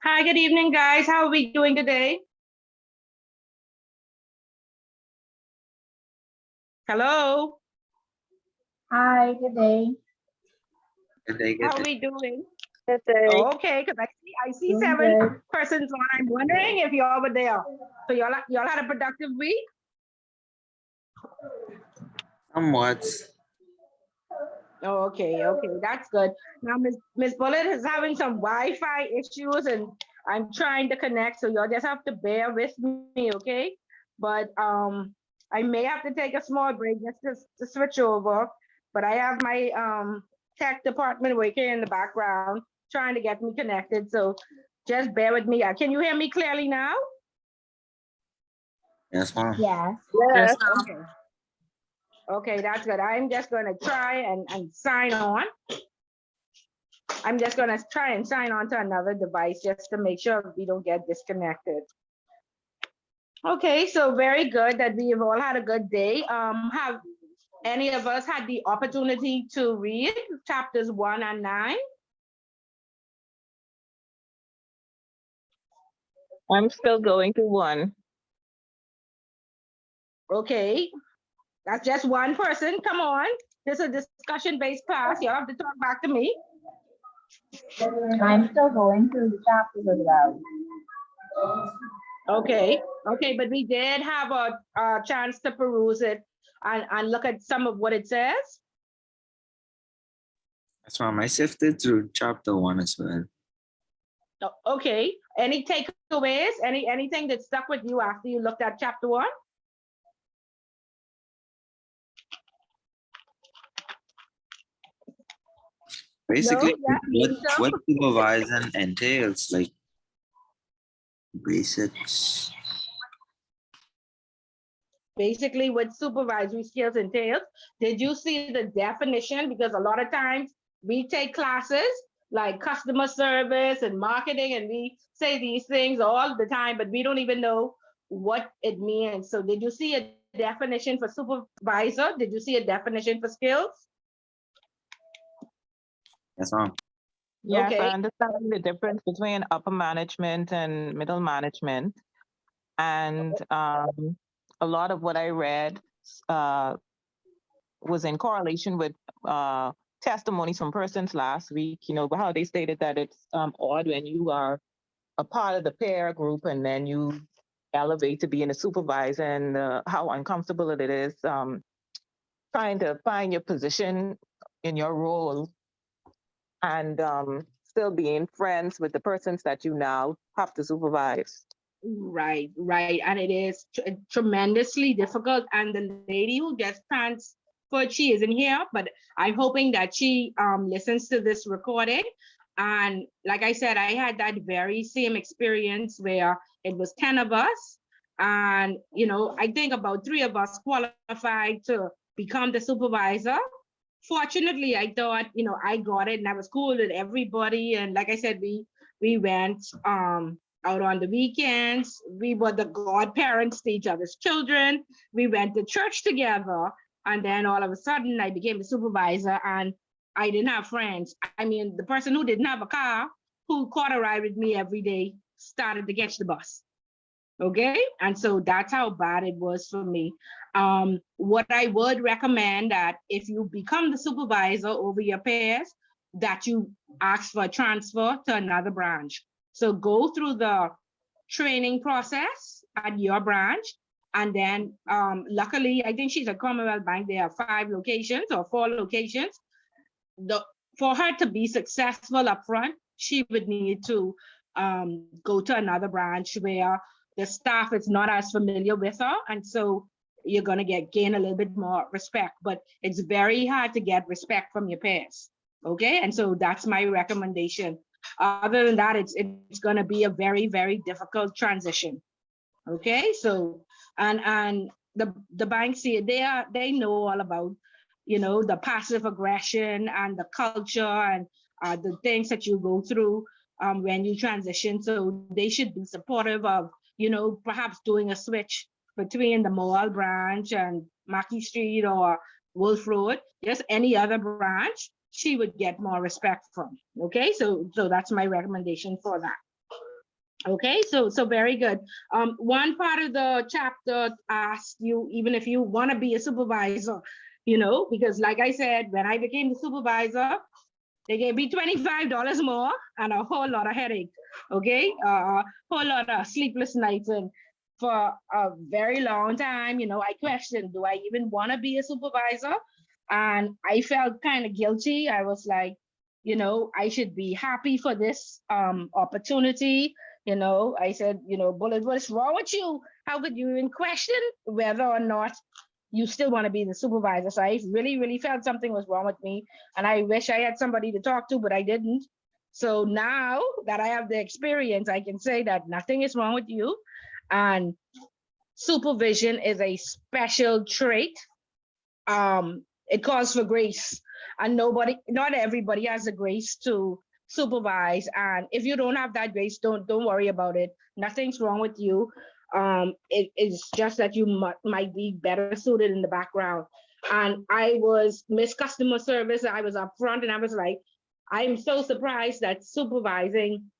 Hi, good evening, guys. How are we doing today? Hello. Hi, good day. Good day, How good are day. we doing? Good day. Okay, because I see Doing 7 good. persons on. I'm wondering if y'all were there. So y'all had a productive week? Somewhat. Oh, okay, that's good. Now Miss Bullet is having some Wi-Fi issues, and I'm trying to connect, so y'all just have to bear with me, okay? But I may have to take a small break just to switch over. But I have my tech department working in the background trying to get me connected. So just bear with me. Can you hear me clearly now? Yes, ma'am. Yes. Yes. Okay. Okay, that's good. I'm just gonna try and sign on. I'm just gonna try and sign on to another device just to make sure we don't get disconnected. Okay, so very good that we have all had a good day. Have any of us had the opportunity to read chapters 1 and 9? I'm still going to one. Okay, that's just one person. Come on. This is a discussion-based class. You have to talk back to me. I'm still going through the chapters as well. Okay, but we did have a chance to peruse it and look at some of what it says. Yes, ma'am. I sifted through chapter 1 as well. Okay, any takeaways? Anything that stuck with you after you looked at chapter 1? Basically, No? Yeah, what supervising entails, like basics. basically what supervisory skills entails. Did you see the definition? Because a lot of times we take classes like customer service and marketing, and we say these things all the time, but we don't even know what it means. So did you see a definition for supervisor? Did you see a definition for skills? Yes, ma'am. Yes, Okay. I understand the difference between upper management and middle management. And a lot of what I read was in correlation with testimonies from persons last week, how they stated that it's odd when you are a part of the peer group and then you elevate to being a supervisor, and how uncomfortable it is trying to find your position in your role and still being friends with the persons that you now have to supervise. Right. And it is tremendously difficult. And the lady who just transferred, she isn't here, but I'm hoping that she listens to this recording. And like I said, I had that very same experience where it was 10 of us. And, I think about 3 of us qualified to become the supervisor. Fortunately, I thought, I got it and I was cool with everybody. And like I said, we went out on the weekends. We were the godparents to each other's children. We went to church together. And then all of a sudden I became the supervisor and I didn't have friends. I mean, the person who didn't have a car, who caught a ride with me every day, started to catch the bus. Okay. And so that's how bad it was for me. What I would recommend that if you become the supervisor over your peers, that you ask for a transfer to another branch. So go through the training process at your branch. And then luckily, I think she's at Commonwealth Bank. There are 5 locations or 4 locations. For her to be successful up front, she would need to go to another branch where the staff is not as familiar with her. And so you're going to gain a little bit more respect, but it's very hard to get respect from your peers. Okay. And so that's my recommendation. Other than that, it's going to be a very, very difficult transition. Okay. So, and the banks here, they know all about, the passive aggression and the culture and the things that you go through when you transition. So they should be supportive of, perhaps doing a switch between the Mall branch and Mackey Street or Wolf Road, just any other branch, she would get more respect from. Okay, so that's my recommendation for that. Okay, so very good. One part of the chapter asks you, even if you want to be a supervisor, because like I said, when I became the supervisor, they gave me $25 more and a whole lot of headache. Okay, a whole lot of sleepless nights, and for a very long time, I questioned, do I even want to be a supervisor? And I felt kind of guilty. I was like, I should be happy for this opportunity. I said, Bullet, what's wrong with you? How could you even question whether or not you still want to be the supervisor? So I really, really felt something was wrong with me. And I wish I had somebody to talk to, but I didn't. So now that I have the experience, I can say that nothing is wrong with you. And supervision is a special trait. It calls for grace, and not everybody has the grace to supervise. And if you don't have that grace, don't worry about it. Nothing's wrong with you. It's just that you might be better suited in the background. And I was Miss Customer Service. I was up front, and I was like, I'm so surprised that supervising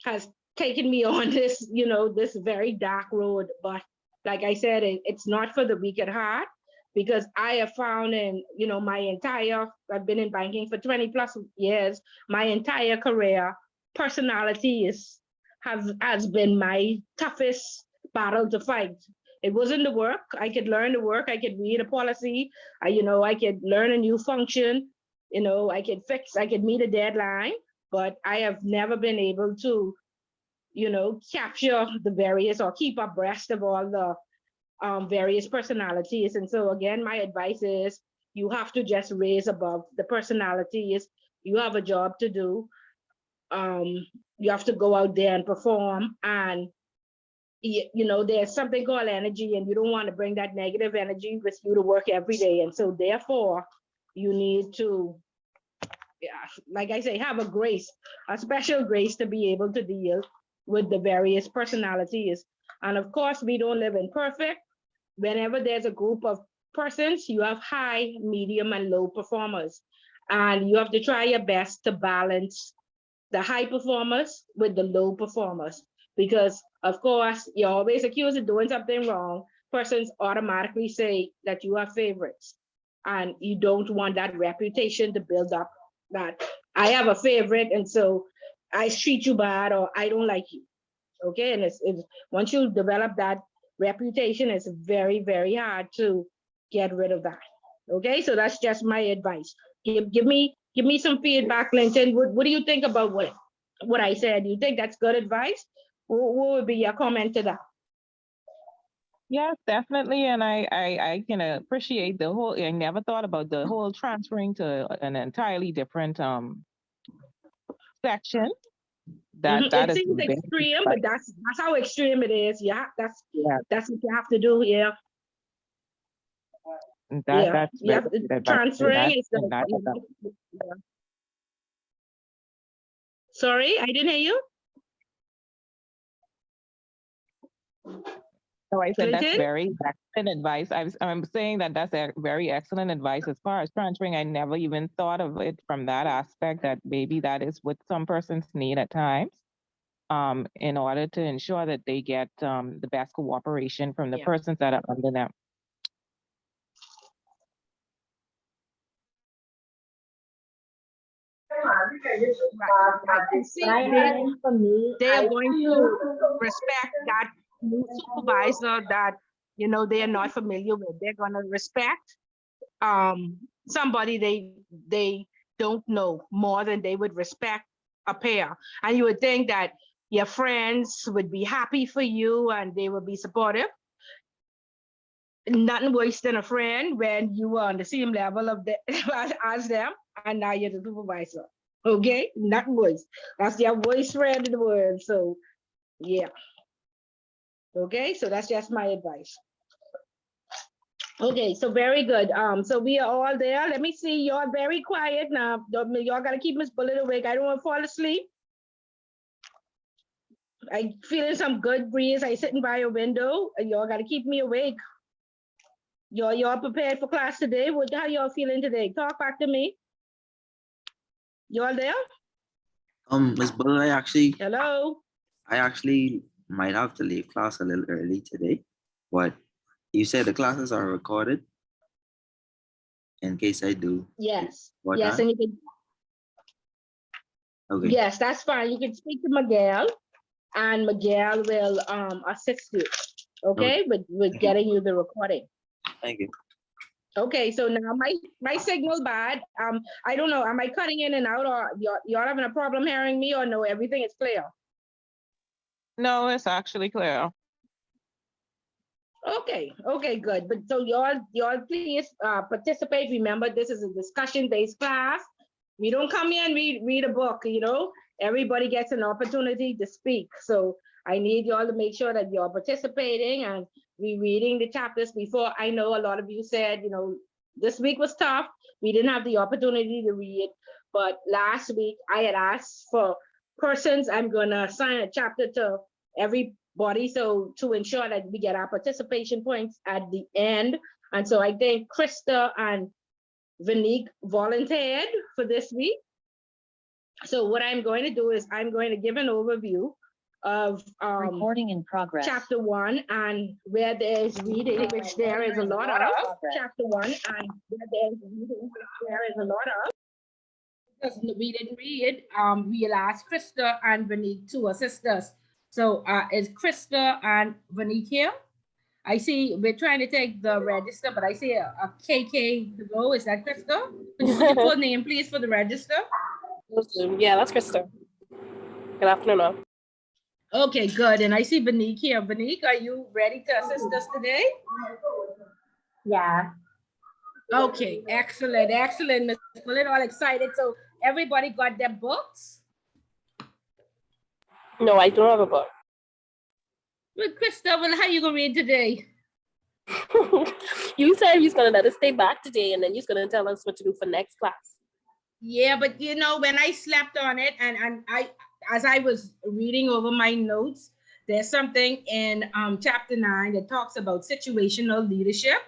has taken me on this, this very dark road. But like I said, it's not for the weak at heart, because I have found I've been in banking for 20 plus years, my entire career, personality has been my toughest battle to fight. It wasn't the work. I could learn the work. I could read a policy. I could learn a new function. I could meet a deadline, but I have never been able to, capture the various or keep abreast of all the various personalities. And so again, my advice is you have to just raise above the personalities. You have a job to do. You have to go out there and perform. And there's something called energy, and you don't want to bring that negative energy with you to work every day. And so therefore, you need to, like I say, have a special grace to be able to deal with the various personalities. And of course, we don't live in perfect. Whenever there's a group of persons, you have high, medium, and low performers. And you have to try your best to balance the high performers with the low performers. Because, of course, you're always accused of doing something wrong. Persons automatically say that you are favorites. And you don't want that reputation to build up that I have a favorite, and so I treat you bad, or I don't like you. Okay, and it's once you develop that reputation, it's very, very hard to get rid of that. Okay, so that's just my advice. Give me some feedback, Linton. What do you think about what I said? You think that's good advice? What would be your comment to that? Yes, definitely. And I can appreciate the whole, I never thought about the whole transferring to an entirely different section. That It is seems very extreme, but that's how extreme it is. Yeah, that's yeah, what you have to do. Yeah. that's You have very to good advice. transferring is And that- yeah. Sorry, I didn't hear you. So I said that's Clinton? very excellent advice. I'm saying that that's a very excellent advice as far as transferring. I never even thought of it from that aspect, that maybe that is what some persons need at times, in order to ensure that they get the best cooperation from the Yeah. persons that are under them. I can see they are going to respect that new supervisor that they are not familiar with. They're going to respect somebody they don't know more than they would respect a peer. And you would think that your friends would be happy for you and they would be supportive. Nothing worse than a friend when you were on the same level of as them, and now you're the supervisor. Okay, nothing worse. That's your worst friend in the world. So yeah. Okay, so that's just my advice. Okay, so very good. So we are all there. Let me see. Y'all very quiet now. Y'all gotta keep Miss Bullet awake. I don't want to fall asleep. I feeling some good breeze. I sitting by a window. Y'all gotta keep me awake. Y'all prepared for class today? How y'all feeling today? Talk back to me. Y'all there? Ms. Bull, I actually Hello? I actually might have to leave class a little early today, but you said the classes are recorded in case I do. Yes, What yes, time? and you can, Okay. yes, that's fine. You can speak to Miguel, and Miguel will assist you, okay, with getting you the recording. Thank you. Okay, so now my signal bad. I don't know, am I cutting in and out, or y'all having a problem hearing me, or no, everything is clear? No, it's actually clear. Okay, good. But so y'all please participate. Remember, this is a discussion-based class. We don't come here and read a book, you know. Everybody gets an opportunity to speak. So I need y'all to make sure that y'all participating and rereading the chapters before. I know a lot of you said, you know, this week was tough. We didn't have the opportunity to read, but last week I had asked for persons. I'm gonna assign a chapter to everybody, so to ensure that we get our participation points at the end. And so I think Krista and Vanique volunteered for this week. So what I'm going to do is I'm going to give an overview of Recording in progress. chapter 1, and where there's reading, which there is a lot of. Chapter 1, and where there's reading, which there is a lot of. Because we didn't read, we'll ask Krista and Vanique to assist us. So is Krista and Vanique here? I see we're trying to take the register, but I see a KK to go. Is that Krista? Could you put your full name, please, for the register? Yeah, that's Krista. Good afternoon, all. Okay, good. And I see Vanique here. Vanique, are you ready to assist us today? Yeah. Okay, excellent, excellent. Ms. Bullet, all excited. So everybody got their books? No, I don't have a book. Well, Krista, well, how you gonna read today? You said you're gonna let us stay back today, and then you're gonna tell us what to do for next class. Yeah, but you know, when I slept on it, and I, as I was reading over my notes, there's something in chapter 9 that talks about situational leadership,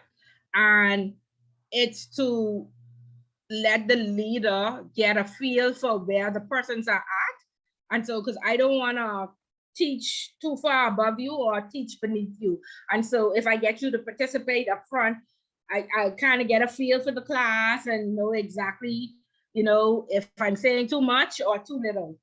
and it's to let the leader get a feel for where the persons are at. And so, because I don't want to teach too far above you or teach beneath you. And so if I get you to participate up front, I kind of get a feel for the class and know exactly, you know, if I'm saying too much or too little.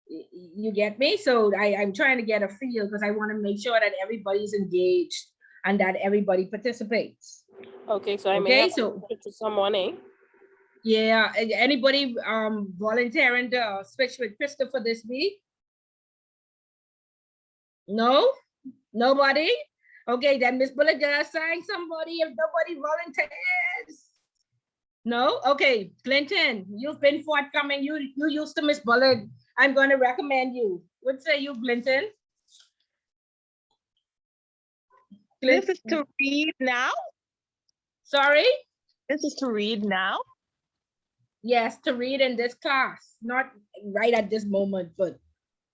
You get me? So I'm trying to get a feel because I want to make sure that everybody's engaged and that everybody participates. Okay, so I may have to switch to someone, eh? Yeah, anybody volunteering to switch with Christopher this week? No? Nobody? Okay, then Miss Bullet gonna assign somebody if nobody volunteers. No? Okay, Clinton, you've been forthcoming. You used to Miss Bullet. I'm gonna recommend you. What say you, Clinton? This is to read now? Sorry? This is to read now? Yes, to read in this class, not right at this moment, but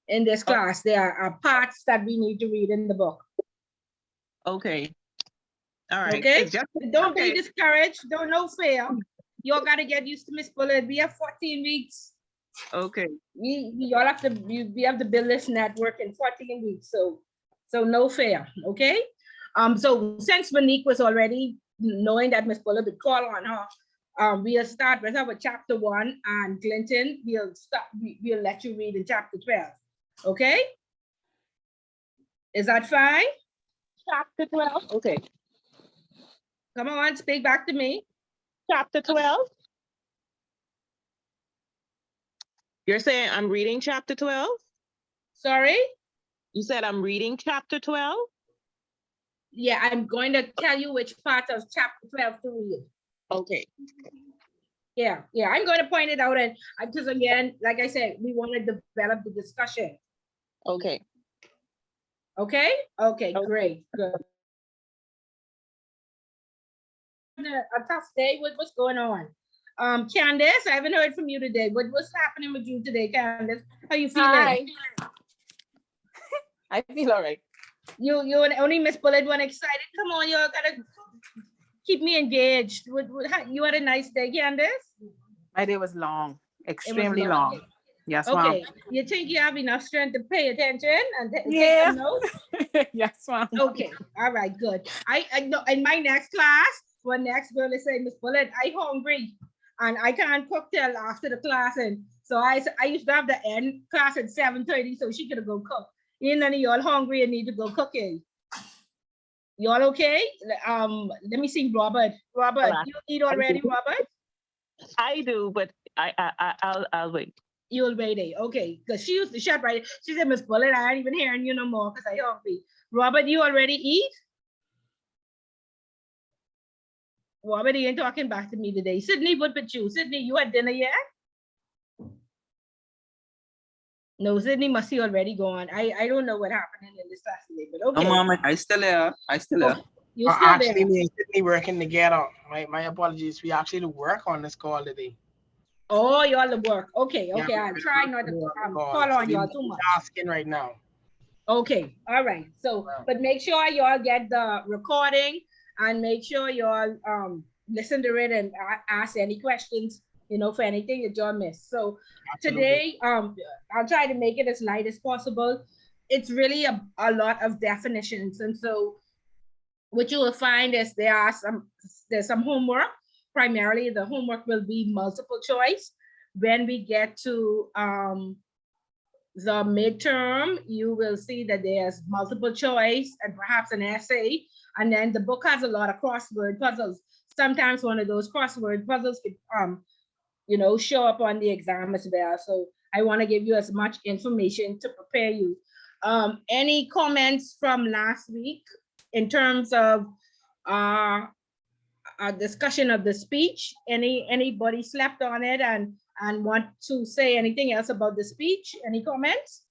in this class, there are parts that we need to read in the book. Okay. All right. Okay. Just, don't be discouraged. Don't no fear. You all got to get used to Miss Bullet. We have 14 weeks. okay. We all have to. We have to build this network in 14 weeks. So no fear. Okay. So since Vanique was already knowing that Miss Bullet would call on her, we'll start with our chapter 1, and Clinton, we'll let you read in chapter 12. Okay? Is that fine? Chapter 12. Okay. Come on, speak back to me. Chapter 12. You're saying I'm reading chapter 12? Sorry? You said I'm reading chapter 12? Yeah, I'm going to tell you which part of chapter 12 to read. Okay. Yeah, I'm going to point it out, and because again, like I said, we want to develop the discussion. Okay. Okay, great, good. A tough day. What's going on? Candace, I haven't heard from you today. What's happening with you today, Candace? How you feeling? Hi. I feel all right. You only Miss Bullet one excited. Come on, you all gotta keep me engaged. You had a nice day, Candace? My day was long, extremely long. Yes, ma'am. Okay, you think you have enough strength to pay attention and take Yeah. some notes? Yes, ma'am. Okay, all right, good. I know in my next class, when next girl is saying, Miss Bullet, I hungry and I can't cook till after the class. And so I used to have the end class at 7:30 so she could go cook. You none of y'all hungry and need to go cooking. Y'all okay? Let me see, Robert. Robert, you eat already, Robert? I do, but I'll wait. You'll wait, okay? Because she used to shut right. She said, Miss Bullet, I ain't even hearing you no more because I hungry. Robert, you already eat? Robert, he ain't talking back to me today. Sydney, what with you? Sydney, you had dinner yet? No, Sydney must be already gone. I don't know what happened in this class today, but okay. No, mom, I still here. I still here. You still Actually, there? me and Sydney working together. My apologies. We actually work on this call today. Oh, y'all the work. Okay, Yeah, okay. I'll try not to call on y'all too much. Asking right now. Okay, all right. So, but make sure y'all get the recording and make sure y'all listen to it and ask any questions, you know, for anything that y'all missed. So today, I'll try to make it as light as possible. It's really a lot of definitions. And so what you will find is there's some homework. Primarily, the homework will be multiple choice. When we get to the midterm, you will see that there's multiple choice and perhaps an essay. And then the book has a lot of crossword puzzles. Sometimes one of those crossword puzzles could, you know, show up on the exam as well. So I want to give you as much information to prepare you. Any comments from last week in terms of a discussion of the speech? Anybody slept on it and want to say anything else about the speech? Any comments?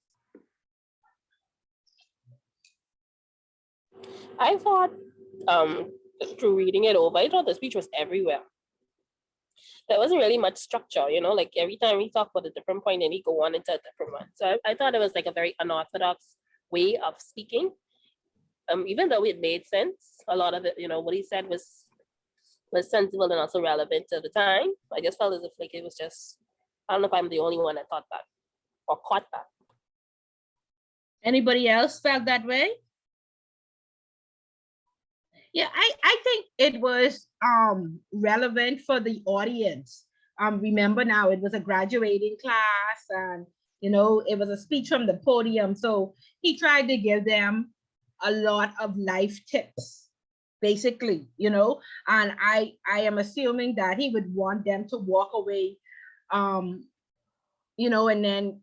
I thought, through reading it over, I thought the speech was everywhere. There wasn't really much structure, you know, like every time we talk about a different point, then he go on into a different one. So I thought it was like a very unorthodox way of speaking. Even though it made sense, a lot of it, you know, what he said was sensible and also relevant to the time. I just felt as if like it was just, I don't know if I'm the only one that thought that or caught that. Anybody else felt that way? Yeah, I think it was relevant for the audience. Remember now, it was a graduating class and, you know, it was a speech from the podium. So he tried to give them a lot of life tips, basically, you know, and I am assuming that he would want them to walk away, you know, and then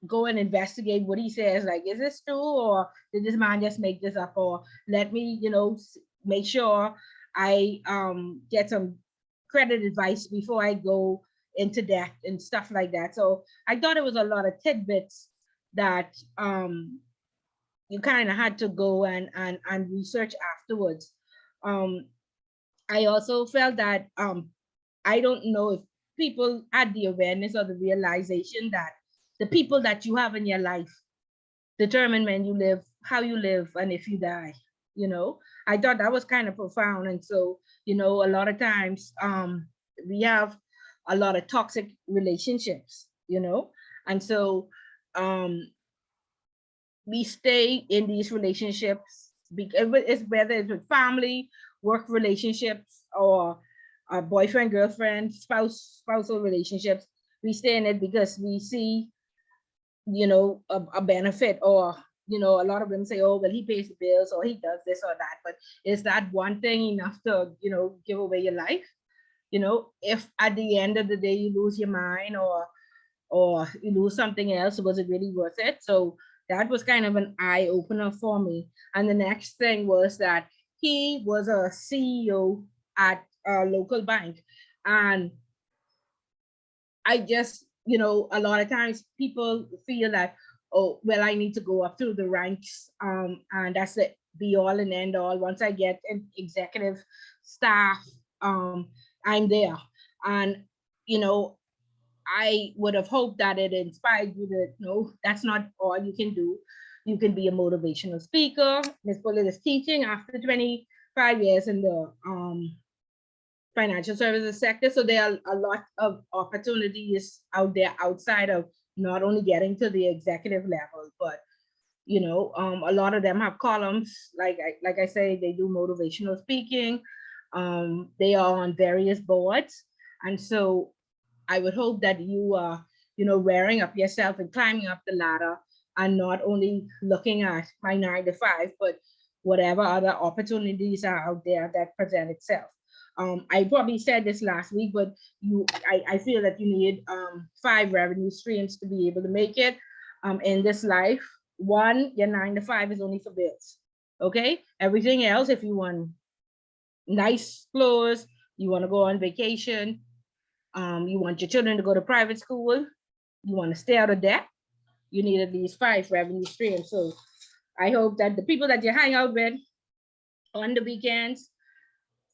go and investigate what he says, like, is this true or did this man just make this up, or let me, you know, make sure I get some credit advice before I go into debt and stuff like that. So I thought it was a lot of tidbits that you kind of had to go and research afterwards. I also felt that I don't know if people had the awareness or the realization that the people that you have in your life determine when you live, how you live, and if you die. You know, I thought that was kind of profound. And so, you know, a lot of times we have a lot of toxic relationships, you know, and so we stay in these relationships because it's whether it's with family, work relationships, or boyfriend, girlfriend, spousal relationships. We stay in it because we see, you know, a benefit, or, you know, a lot of them say, oh, well, he pays the bills or he does this or that. But is that one thing enough to, you know, give away your life? You know, if at the end of the day you lose your mind or you lose something else, was it really worth it? So that was kind of an eye opener for me. And the next thing was that he was a CEO at a local bank. And I just, you know, a lot of times people feel that, oh, well, I need to go up through the ranks, and that's the be all and end all. Once I get an executive staff, I'm there. And, you know, I would have hoped that it inspired you to know that's not all you can do. You can be a motivational speaker. Ms. Bullitt is teaching after 25 years in the financial services sector. So there are a lot of opportunities out there outside of not only getting to the executive level, but a lot of them have columns. Like I say, they do motivational speaking. They are on various boards, and so I would hope that you are, wearing up yourself and climbing up the ladder, and not only looking at my 9 to 5, but whatever other opportunities are out there that present itself. I probably said this last week, but I feel that you need 5 revenue streams to be able to make it in this life. One, your 9 to 5 is only for bills. Okay, everything else, if you want nice clothes, you want to go on vacation, you want your children to go to private school, you want to stay out of debt, you need at least 5 revenue streams. So I hope that the people that you hang out with on the weekends,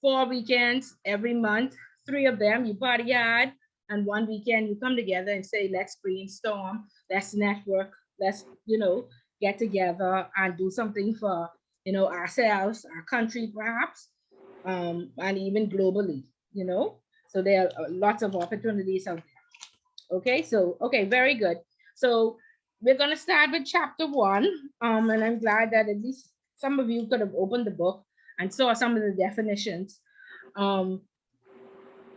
4 weekends every month, 3 of them you party hard, and 1 weekend you come together and say, let's brainstorm, let's network, let's get together and do something for ourselves, our country perhaps, and even globally. So there are lots of opportunities out there. Okay, very good. So we're going to start with chapter 1, and I'm glad that at least some of you could have opened the book and saw some of the definitions.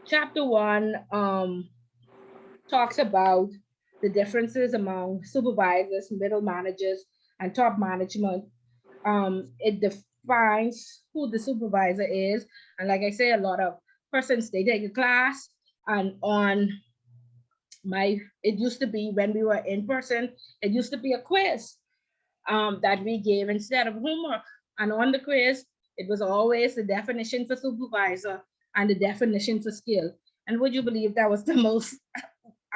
Chapter 1 talks about the differences among supervisors, middle managers, and top management. It defines who the supervisor is. And like I say, a lot of persons, they take a class, and it used to be, when we were in person, it used to be a quiz that we gave instead of homework. And on the quiz, it was always the definition for supervisor and the definition for skill. And would you believe that was the most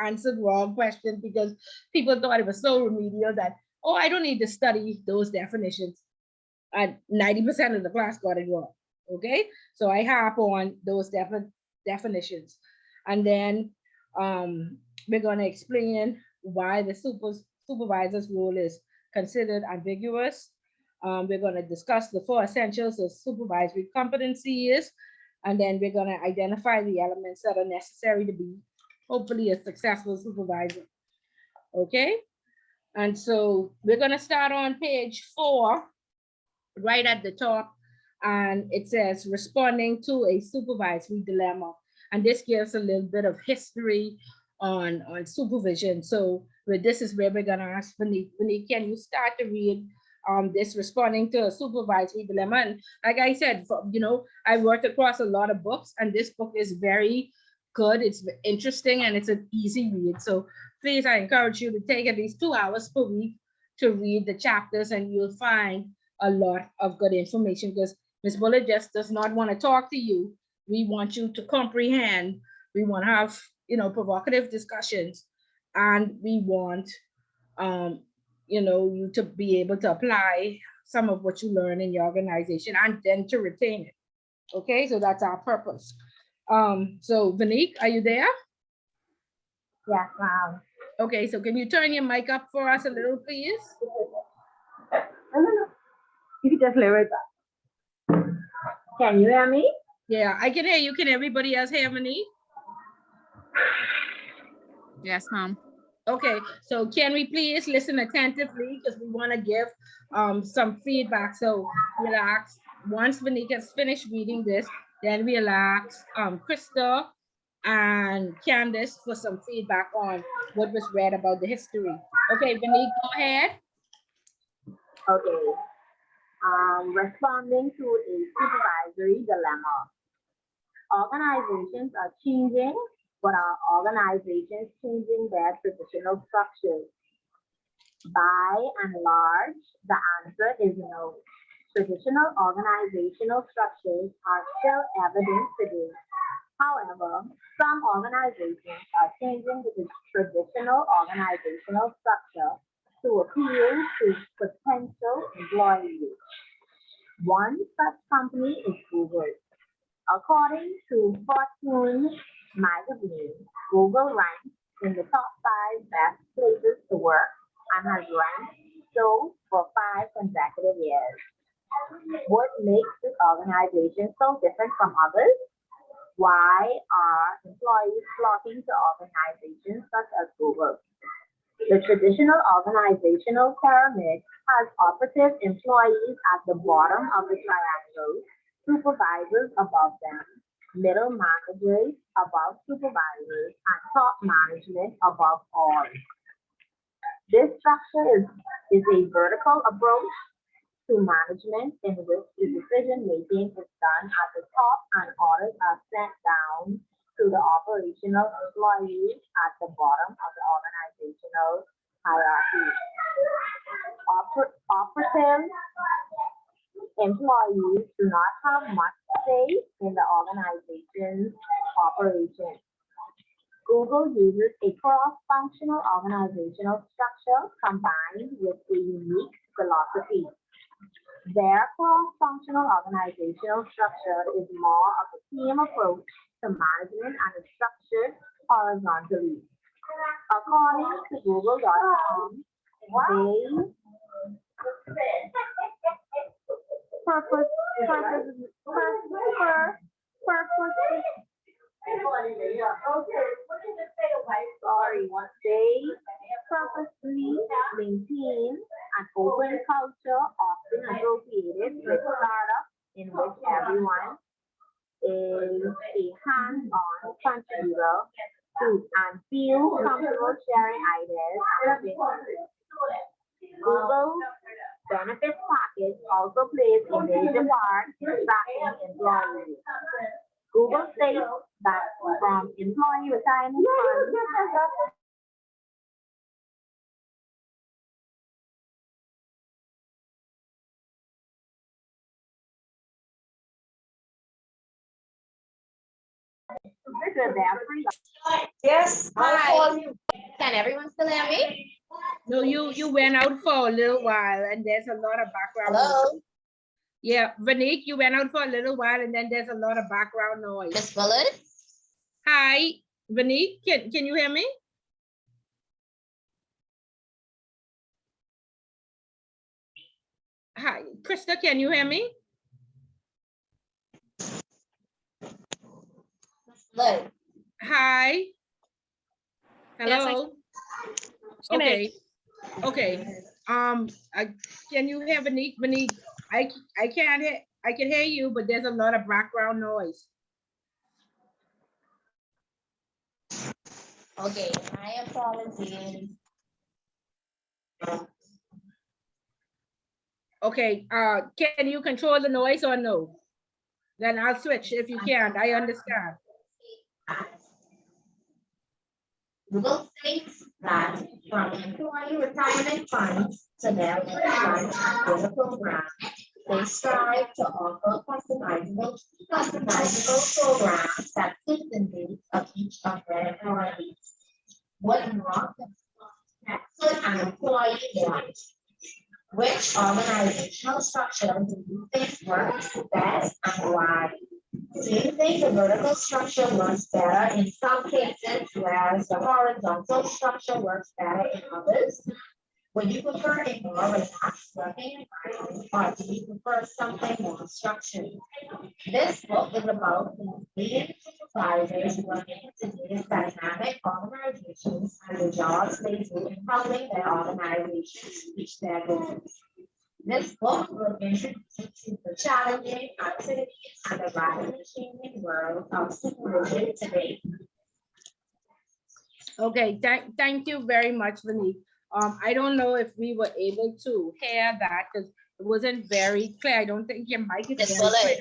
answered wrong question, because people thought it was so remedial that, oh, I don't need to study those definitions. And 90% of the class got it wrong. Okay, so I harp on those definitions. And then we're going to explain why the supervisor's role is considered ambiguous. We're going to discuss the 4 essentials of supervisory competencies, and then we're going to identify the elements that are necessary to be, hopefully, a successful supervisor. Okay, and so we're going to start on page 4, right at the top, and it says responding to a supervisory dilemma. And this gives a little bit of history on supervision. So this is where we're going to ask Vanique. Vanique, can you start to read this responding to a supervisory dilemma? And like I said, I worked across a lot of books, and this book is very good. It's interesting, and it's an easy read. So please, I encourage you to take at least 2 hours per week to read the chapters, and you'll find a lot of good information, because Ms. Bullitt just does not want to talk to you. We want you to comprehend. We want to have, provocative discussions, and we want, you to be able to apply some of what you learn in your organization, and then to retain it. Okay, so that's our purpose. So Vanique, are you there? Yes, ma'am. Okay, so can you turn your mic up for us a little, please? You can just leave it up. Can you hear me? Yeah, I can hear you. Can everybody else hear Vanique? Yes, ma'am. Okay, so can we please listen attentively, because we want to give some feedback. So we'll ask, once Vanique has finished reading this, then we'll ask Krista and Candace for some feedback on what was read about the history. Okay, Vanique, go ahead. Okay. Responding to a supervisory dilemma. Organizations are changing, but are organizations changing their traditional structures? By and large, the answer is no. Traditional organizational structures are still evident today. However, some organizations are changing the traditional organizational structure to appeal to potential employees. One such company is Google. According to Fortune magazine, Google ranks in the top 5 best places to work and has ranked so for 5 consecutive years. What makes this organization so different from others? Why are employees flocking to organizations such as Google? The traditional organizational pyramid has operative employees at the bottom of the triangle, supervisors above them, middle managers above supervisors, and top management above all. This structure is a vertical approach to management in which the decision making is done at the top and orders are sent down to the operational employees at the bottom of the organizational hierarchy. Operative employees do not have much say in the organization's operations. Google uses a cross-functional organizational structure combined with a unique philosophy. Their cross-functional organizational structure is more of a team approach to management and is structured horizontally. According to Google.com, they purposely maintain an open culture often associated with startups in which everyone is a hands-on contributor to and feel comfortable sharing ideas and opinions. Google's benefits package also plays a major part in attracting employees. Google states that from employee retirement funds to their free. Yes, hi. Can everyone still hear me? No, you went out for a little while and there's a lot of background noise. Hello, Yeah, Vanique, you went out for a little while and then there's a lot of background noise. Miss Willard. Hi, Vanique, can you hear me? Hi, Krista, can you hear me? Miss Willard. Hi. Yes, Hello. Can Okay. Okay. Can you hear Vanique? Vanique, I can't hear. I can hear you, but there's a lot of background noise. Okay, my apologies. Okay. Can you control the noise or no? Then I'll switch if you can't. I understand. Google states that from employee retirement funds to their lunch and dinner program, they strive to offer customizable programs that fit the needs of each of their employees. What not exit an employee wants? Which organizational structure do you think works best and why? Do you think the vertical structure works better in some cases, whereas the horizontal structure works better in others? Would you prefer a more relaxed working environment, or do you prefer something more structured? This book is about leading supervisors working in today's dynamic organizations and the jobs they do in helping their organizations reach their goals. This book will introduce you to the challenging activities and the rapidly changing world of supervision today. Okay. Thank you very much, Vanique. I don't know if we were able to hear that because it wasn't very clear. I don't think your mic is very clear.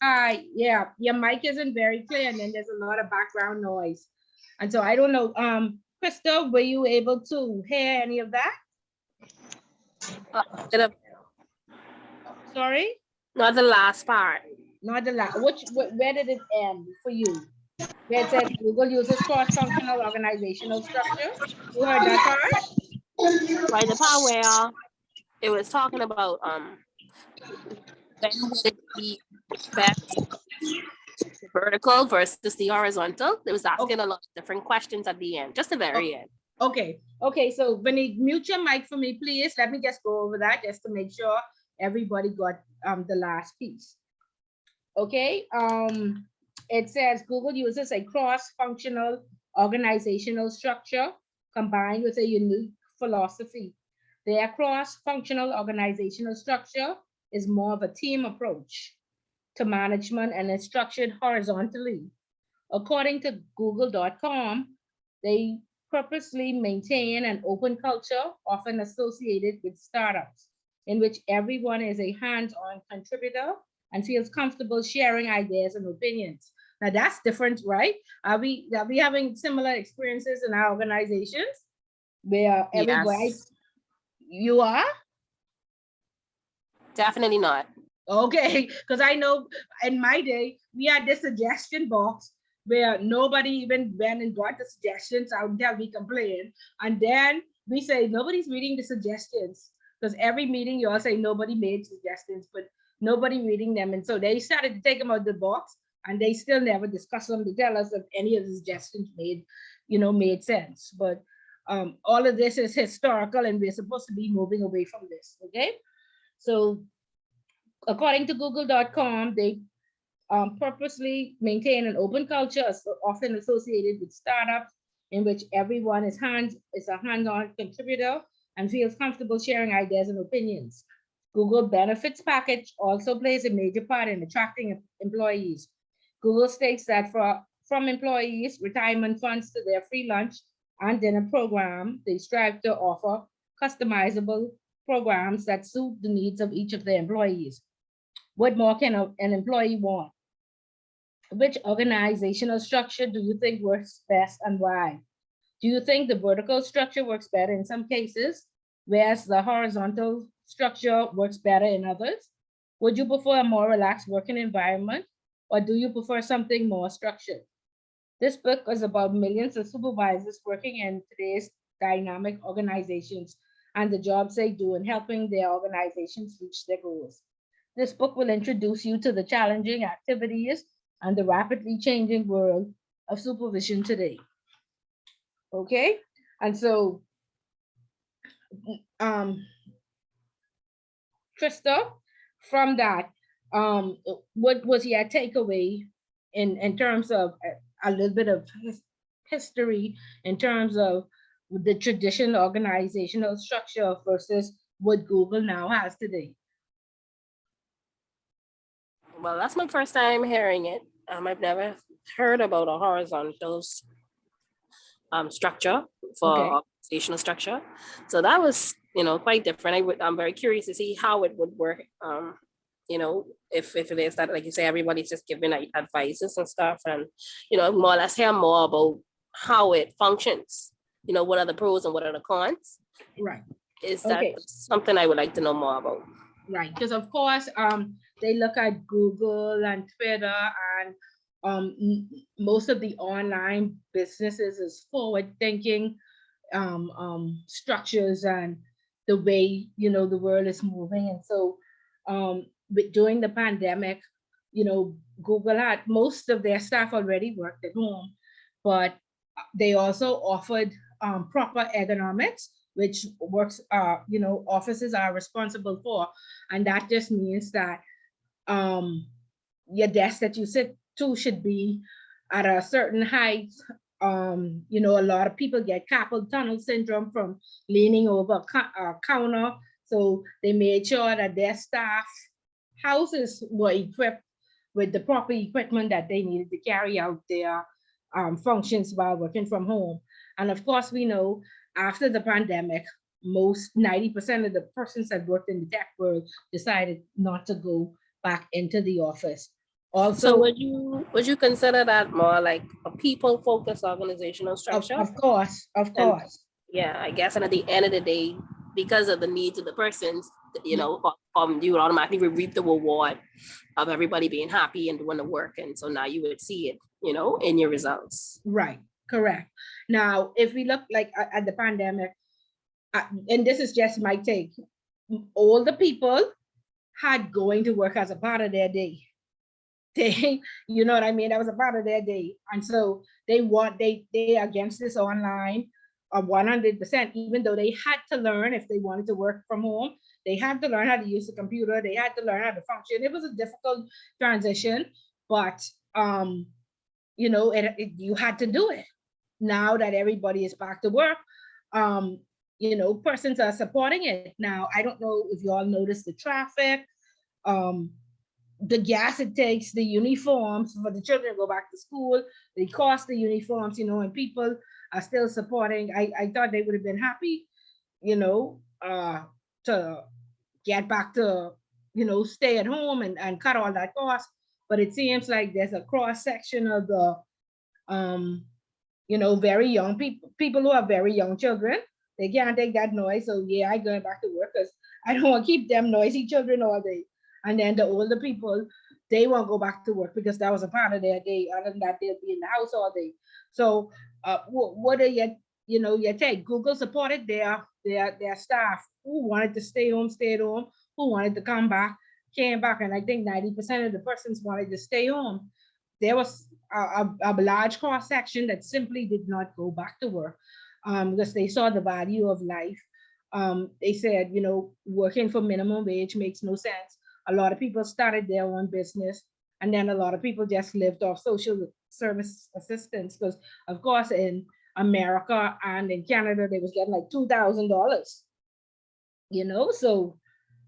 Hi, yeah, your mic isn't very clear, and then there's a lot of background noise. And so I don't know, Krista, were you able to hear any of that? Sorry? Not the last part. Not the last. Where did it end for you? Where it says Google uses cross-functional organizational structure. You heard that part? Right, the part where it was talking about the best vertical versus the horizontal. It was asking a lot of different questions at the end, just the very end. Okay. Okay. So Vanique, mute your mic for me, please. Let me just go over that just to make sure everybody got the last piece. Okay. It says Google uses a cross-functional organizational structure combined with a unique philosophy. Their cross-functional organizational structure is more of a team approach to management and is structured horizontally. According to Google.com, they purposely maintain an open culture, often associated with startups, in which everyone is a hands-on contributor and feels comfortable sharing ideas and opinions. Now that's different, right? Are we having similar experiences in our organizations where everybody, Yes. you are? Definitely not. Okay, because I know in my day, we had this suggestion box where nobody even went and got the suggestions out until we complain. And then we say, nobody's reading the suggestions. Because every meeting you all say nobody made suggestions, but nobody reading them. And so they started to take them out of the box and they still never discuss them to tell us if any of the suggestions made sense. But all of this is historical and we're supposed to be moving away from this, okay? So according to Google.com, they purposely maintain an open culture, often associated with startups, in which everyone is a hands-on contributor and feels comfortable sharing ideas and opinions. Google benefits package also plays a major part in attracting employees. Google states that from employees' retirement funds to their free lunch and dinner program, they strive to offer customizable programs that suit the needs of each of their employees. What more can an employee want? Which organizational structure do you think works best and why? Do you think the vertical structure works better in some cases, whereas the horizontal structure works better in others? Would you prefer a more relaxed working environment, or do you prefer something more structured? This book is about millions of supervisors working in today's dynamic organizations and the jobs they do in helping their organizations reach their goals. This book will introduce you to the challenging activities and the rapidly changing world of supervision today. Okay, and so, Trista, from that, what was your takeaway in terms of a little bit of history in terms of the traditional organizational structure versus what Google now has today? Well, that's my first time hearing it. I've never heard about a horizontal structure for Okay. organizational structure. So that was, quite different. I'm very curious to see how it would work. If it is that, like you say, everybody's just giving advices and stuff, and more or less hear more about how it functions. What are the pros and what are the cons? Right. Is that Okay. something I would like to know more about? Right, because of course, they look at Google and Twitter and most of the online businesses is forward-thinking structures and the way the world is moving. And so during the pandemic, Google had most of their staff already worked at home, but they also offered proper ergonomics, which works, offices are responsible for. And that just means that your desk that you sit to should be at a certain height. A lot of people get carpal tunnel syndrome from leaning over a counter. So they made sure that their staff houses were equipped with the proper equipment that they needed to carry out their functions while working from home. And of course, we know after the pandemic, most 90% of the persons that worked in the tech world decided not to go back into the office. Also, so would you consider that more like a people-focused organizational structure? Of course. Yeah, I guess, and at the end of the day, because of the needs of the persons, you would automatically reap the reward of everybody being happy and doing the work. And so now you would see it, in your results. Right, correct. Now, if we look like at the pandemic, and this is just my take, all the people had going to work as a part of their day. They, you know what I mean? That was a part of their day. And so they against this online 100%, even though they had to learn if they wanted to work from home, they had to learn how to use the computer. They had to learn how to function. It was a difficult transition, but you had to do it. Now that everybody is back to work, persons are supporting it. Now, I don't know if you all noticed the traffic, the gas it takes, the uniforms for the children to go back to school, the cost of uniforms, and people are still supporting. I thought they would have been happy, to get back to, stay at home and cut all that cost. But it seems like there's a cross section of the, very young people who have very young children. They can't take that noise. So yeah, I going back to work because I don't want to keep them noisy children all day. And then the older people, they won't go back to work because that was a part of their day. Other than that, they'll be in the house all day. So what are your take? Google supported their staff who wanted to stay home, stayed home, who wanted to come back, came back. And I think 90% of the persons wanted to stay home. There was a large cross section that simply did not go back to work because they saw the value of life. They said, working for minimum wage makes no sense. A lot of people started their own business, and then a lot of people just lived off social service assistance because, of course, in America and in Canada, they was getting like $2,000. So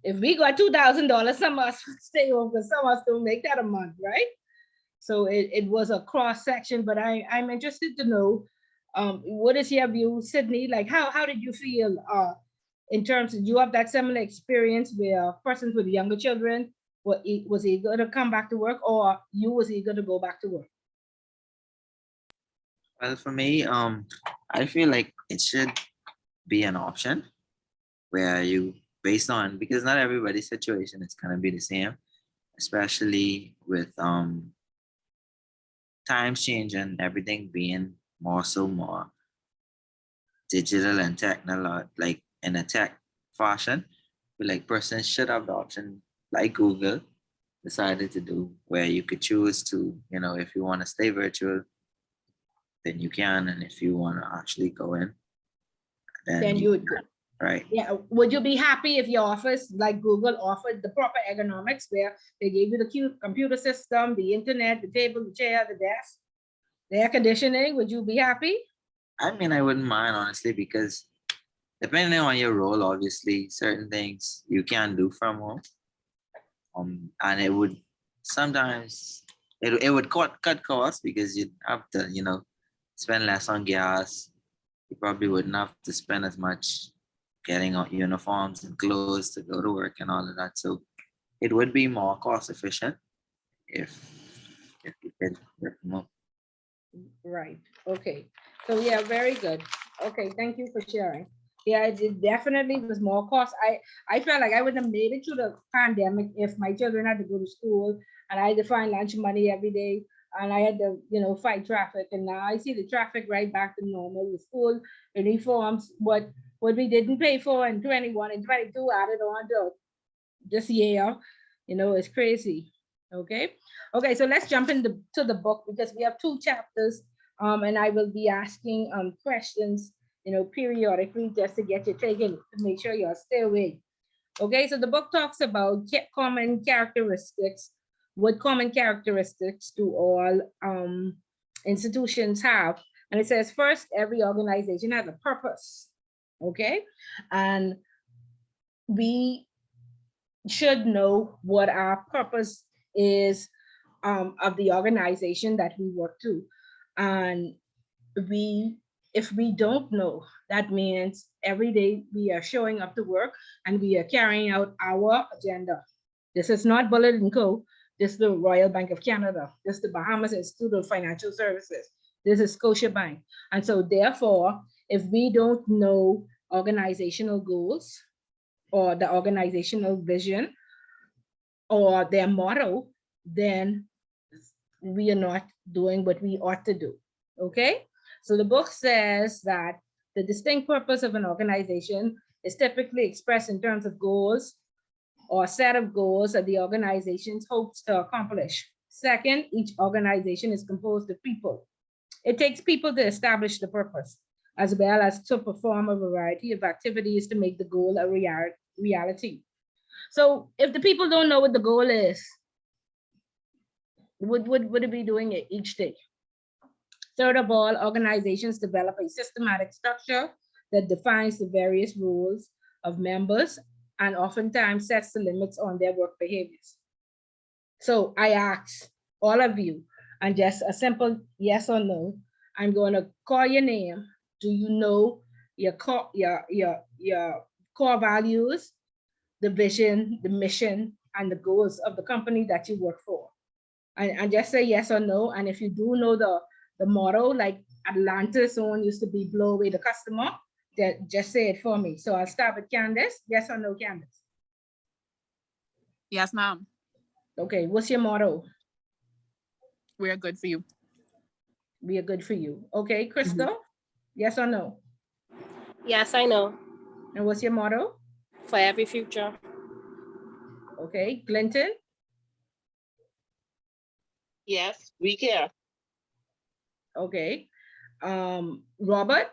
if we got $2,000, some of us stay home because some of us don't make that a month, right? So it was a cross section, but I'm interested to know what is your view, Sydney? Like how did you feel in terms of, you have that similar experience where persons with younger children was eager to come back to work, or you was eager to go back to work? Well, for me, I feel like it should be an option where you, based on, because not everybody's situation is gonna be the same, especially with times change and everything being more digital and technological, like in a tech fashion. Like persons should have the option, like Google decided to do, where you could choose to, if you want to stay virtual, then you can, and if you want to actually go in, Then you would go. Right. Yeah. Would you be happy if your office, like Google, offered the proper ergonomics where they gave you the computer system, the internet, the table, the chair, the desk, the air conditioning? Would you be happy? I mean, I wouldn't mind, honestly, because depending on your role, obviously, certain things you can do from home. And it would sometimes, it would cut costs because you'd have to, spend less on gas. You probably wouldn't have to spend as much getting out uniforms and clothes to go to work and all of that. So it would be more cost efficient if you could work from home. Right. Okay. So yeah, very good. Okay, thank you for sharing. Yeah, it definitely was more cost. I felt like I wouldn't have made it through the pandemic if my children had to go to school and I had to find lunch money every day and I had to, fight traffic. And now I see the traffic right back to normal. The school uniforms, what we didn't pay for in 21 and 22 added on to this year, it's crazy. Okay. So let's jump into the book because we have 2 chapters, and I will be asking questions, periodically just to get you taken to make sure you'll stay awake. Okay, so the book talks about common characteristics. What common characteristics do all institutions have? And it says, first, every organization has a purpose. Okay, and we should know what our purpose is of the organization that we work to. And if we don't know, that means every day we are showing up to work and we are carrying out our agenda. This is not Bullet & Co. This is the Royal Bank of Canada. This is the Bahamas Institute of Financial Services. This is Scotiabank. And so therefore, if we don't know organizational goals or the organizational vision or their motto, then we are not doing what we ought to do. Okay, so the book says that the distinct purpose of an organization is typically expressed in terms of goals or a set of goals that the organization hopes to accomplish. Second, each organization is composed of people. It takes people to establish the purpose, as well as to perform a variety of activities to make the goal a reality. So if the people don't know what the goal is, would it be doing it each day? Third of all, organizations develop a systematic structure that defines the various roles of members and oftentimes sets the limits on their work behaviors. So I ask all of you, and just a simple yes or no, I'm going to call your name. Do you know your core values, the vision, the mission, and the goals of the company that you work for? And just say yes or no. And if you do know the motto, like Atlanta's own used to be blow away the customer, just say it for me. So I'll start with Candace. Yes or no, Candace? Yes, ma'am. Okay, what's your motto? We are good for you. We are good for you. Okay, Crystal, yes or no? Yes, I know. And what's your motto? For every future. Okay, Clinton? Yes, we care. Okay. Robert?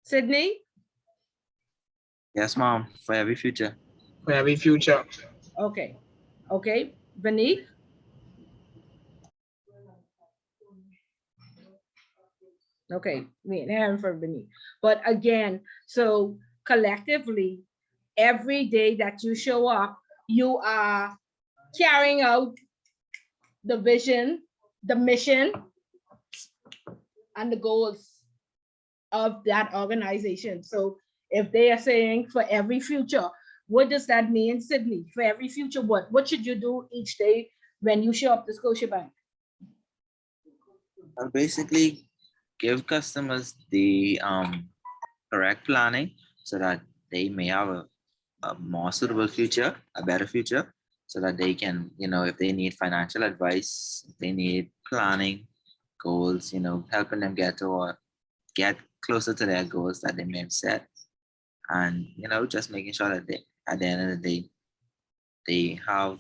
Sydney? Yes, ma'am. For every future. For every future. Okay. Okay. Vanique? Okay, we ain't having for Vanique. But again, so collectively, every day that you show up, you are carrying out the vision, the mission, and the goals of that organization. So if they are saying for every future, what does that mean, Sydney? For every future, what should you do each day when you show up to Scotiabank? Basically, give customers the correct planning so that they may have a more suitable future, a better future, so that they can, if they need financial advice, if they need planning, goals, helping them get closer to their goals that they may have set. And, just making sure that they, at the end of the day, they have,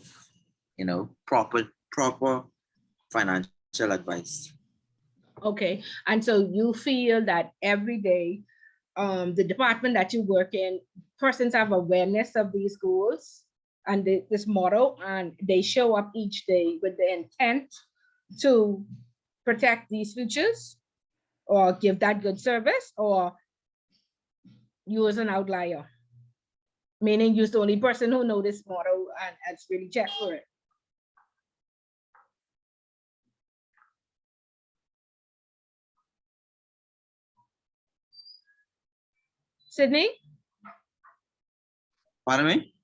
proper financial advice. Okay, and so you feel that every day, the department that you work in, persons have awareness of these goals and this motto, and they show up each day with the intent to protect these futures or give that good service, or you as an outlier, meaning you're the only person who know this motto and has really checked for it. Sydney? Pardon me?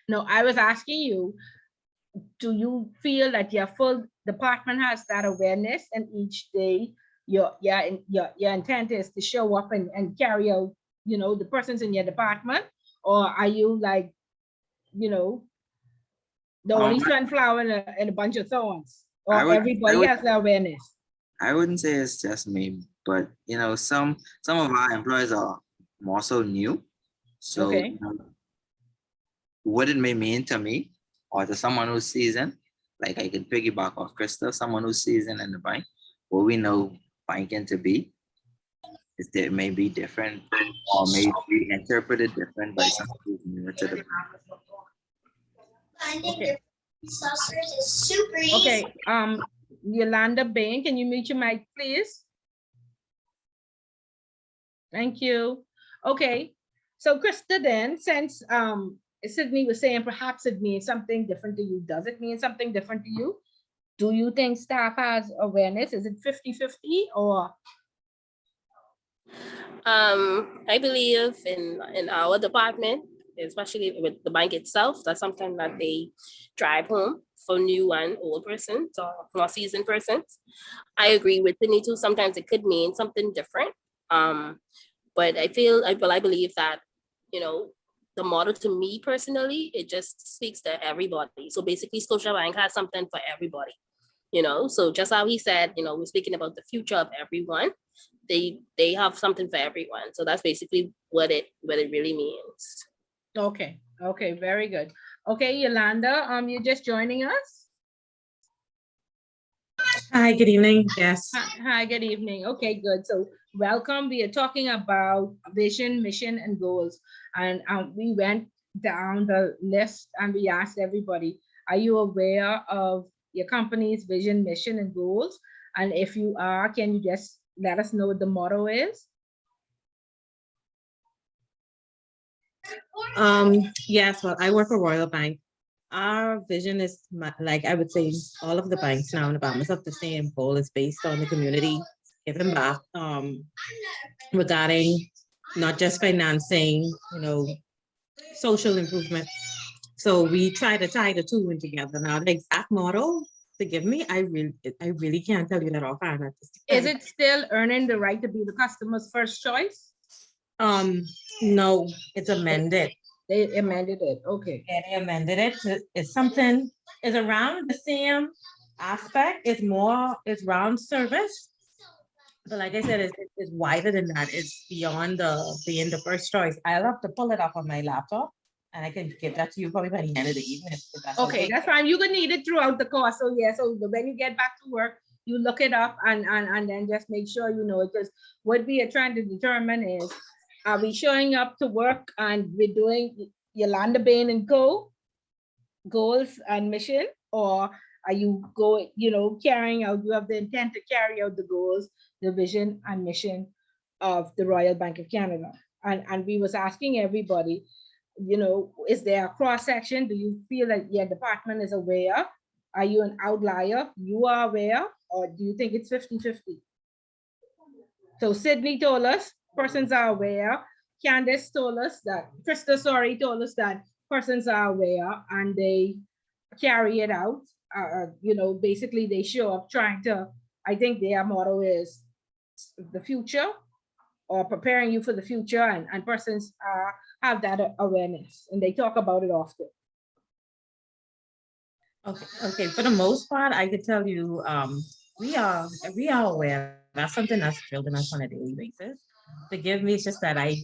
No, I was asking you, do you feel that your full department has that awareness, and each day your intent is to show up and carry out, the persons in your department? Or are you like, the only sunflower in a bunch of thorns? Or everybody has the awareness? I wouldn't say it's just me, but some of our employees are more so new. So Okay. What it may mean to me or to someone who's seasoned, like I can piggyback off Krista, someone who's seasoned in the bank, what we know banking to be, is that it may be different or may be interpreted different by someone who's newer to the bank. Okay. Is super easy. Okay, Yolanda Bain, can you mute your mic, please? Thank you. Okay, so Krista, then, since Sydney was saying perhaps it means something different to you, does it mean something different to you? Do you think staff has awareness? Is it 50-50 or? I believe in our department, especially with the bank itself, that's something that they drive home for new and old persons or more seasoned persons. I agree with Sydney too. Sometimes it could mean something different. But I believe that, the model to me personally, it just speaks to everybody. So basically Scotiabank has something for everybody, so just how he said, we're speaking about the future of everyone. They have something for everyone. So that's basically what it really means. Okay, very good. Okay, Yolanda, you're just joining us? Hi, good evening. Yes. Hi, good evening. Okay, good. So welcome. We are talking about vision, mission, and goals. And we went down the list and we asked everybody, are you aware of your company's vision, mission, and goals? And if you are, can you just let us know what the motto is? Yes, well, I work for Royal Bank. Our vision is like I would say all of the banks now in the Bahamas have the same goal. It's based on the community giving back regarding not just financing, social improvement. So we try to tie the two in together. Now the exact model, forgive me, I really can't tell you that offhand. Is it still earning the right to be the customer's first choice? No, it's amended. They amended it. Okay. Yeah, they amended it. It's something, it's around the same aspect. It's round service. But like I said, it's wider than that. It's beyond being the first choice. I'll have to pull it up on my laptop and I can give that to you probably by the end of the evening. If that's Okay, that's fine. You can need it throughout the course. So yeah, so when you get back to work, you look it up and then just make sure you know it. Because what we are trying to determine is, are we showing up to work and we're doing Yolanda Bain and Co. goals and mission, or are you going, carrying out, you have the intent to carry out the goals, the vision and mission of the Royal Bank of Canada? And we was asking everybody, is there a cross section? Do you feel like your department is aware? Are you an outlier? You are aware, or do you think it's 50-50? So Sydney told us persons are aware. Candace told us that, Krista, told us that persons are aware and they carry it out. Basically they show up trying to, I think their motto is the future, or preparing you for the future, and persons have that awareness and they talk about it often. Okay. For the most part, I could tell you, we are aware. That's something that's drilled in us on a daily basis. Forgive me, it's just that it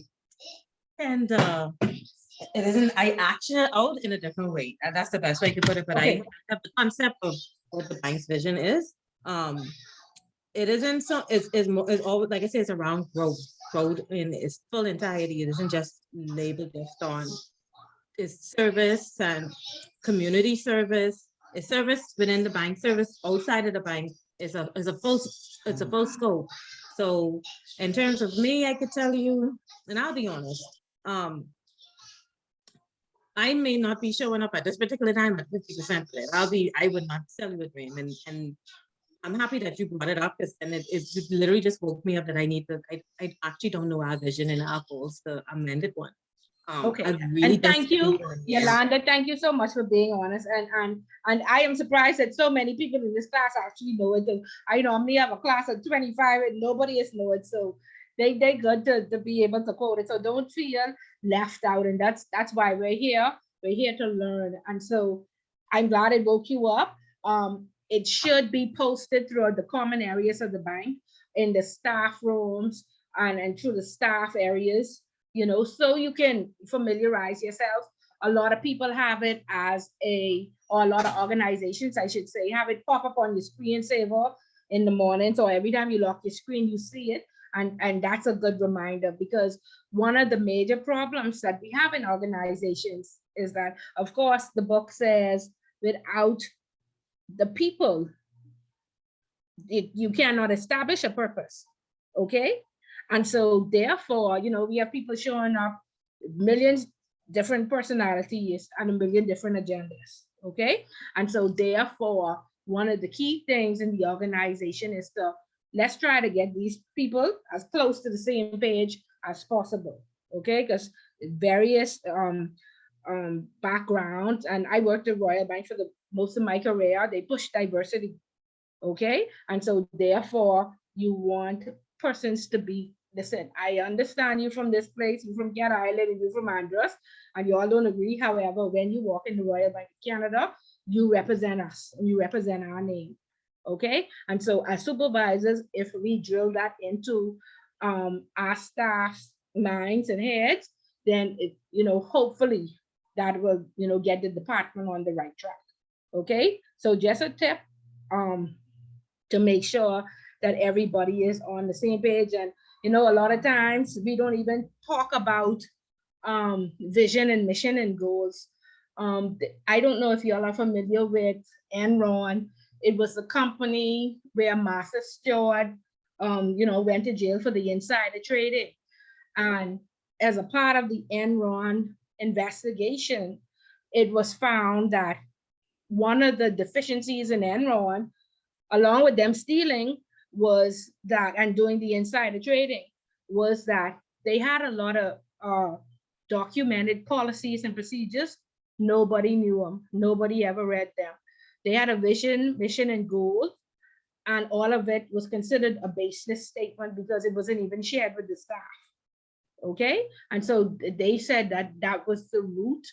isn't, I action it out in a different way. That's the best way to put it. But Okay. I have the concept of what the bank's vision is. It isn't so, it's always, like I said, it's around growth in its full entirety. It isn't just labeled just on its service and community service. It's service within the bank, service outside of the bank is a full scope. So in terms of me, I could tell you, and I'll be honest, I may not be showing up at this particular time at 50% of it. I would not tell you a dream. And I'm happy that you brought it up, and it literally just woke me up that I actually don't know our vision and our goals, the amended one. Okay, really and thank you, Yolanda. Thank you so much for being honest. And I am surprised that so many people in this class actually know it. I normally have a class of 25 and nobody is know it. So they good to be able to quote it. So don't feel left out. And that's why we're here. We're here to learn. And so I'm glad it woke you up. It should be posted throughout the common areas of the bank, in the staff rooms and through the staff areas, so you can familiarize yourself. A lot of people have it or a lot of organizations, I should say, have it pop up on your screensaver in the morning. So every time you lock your screen, you see it. And that's a good reminder, because one of the major problems that we have in organizations is that, of course, the book says without the people, you cannot establish a purpose. Okay. And so therefore, we have people showing up, millions different personalities and a million different agendas. Okay. And so therefore, one of the key things in the organization is let's try to get these people as close to the same page as possible. Okay. Because various backgrounds, and I worked at Royal Bank for most of my career, they push diversity. Okay. And so therefore, you want persons to be, listen, I understand you from this place, you from Cat Island, and you from Andros, and you all don't agree. However, when you walk in the Royal Bank of Canada, you represent us and you represent our name. Okay. And so as supervisors, if we drill that into our staff's minds and heads, then hopefully that will get the department on the right track. Okay. So just a tip to make sure that everybody is on the same page. And a lot of times we don't even talk about vision and mission and goals. I don't know if y'all are familiar with Enron. It was a company where Master Stewart, went to jail for the insider trading. And as a part of the Enron investigation, it was found that one of the deficiencies in Enron, along with them stealing, was that, and doing the insider trading, was that they had a lot of documented policies and procedures. Nobody knew them. Nobody ever read them. They had a vision, mission, and goal, and all of it was considered a baseless statement because it wasn't even shared with the staff. Okay, and so they said that that was the root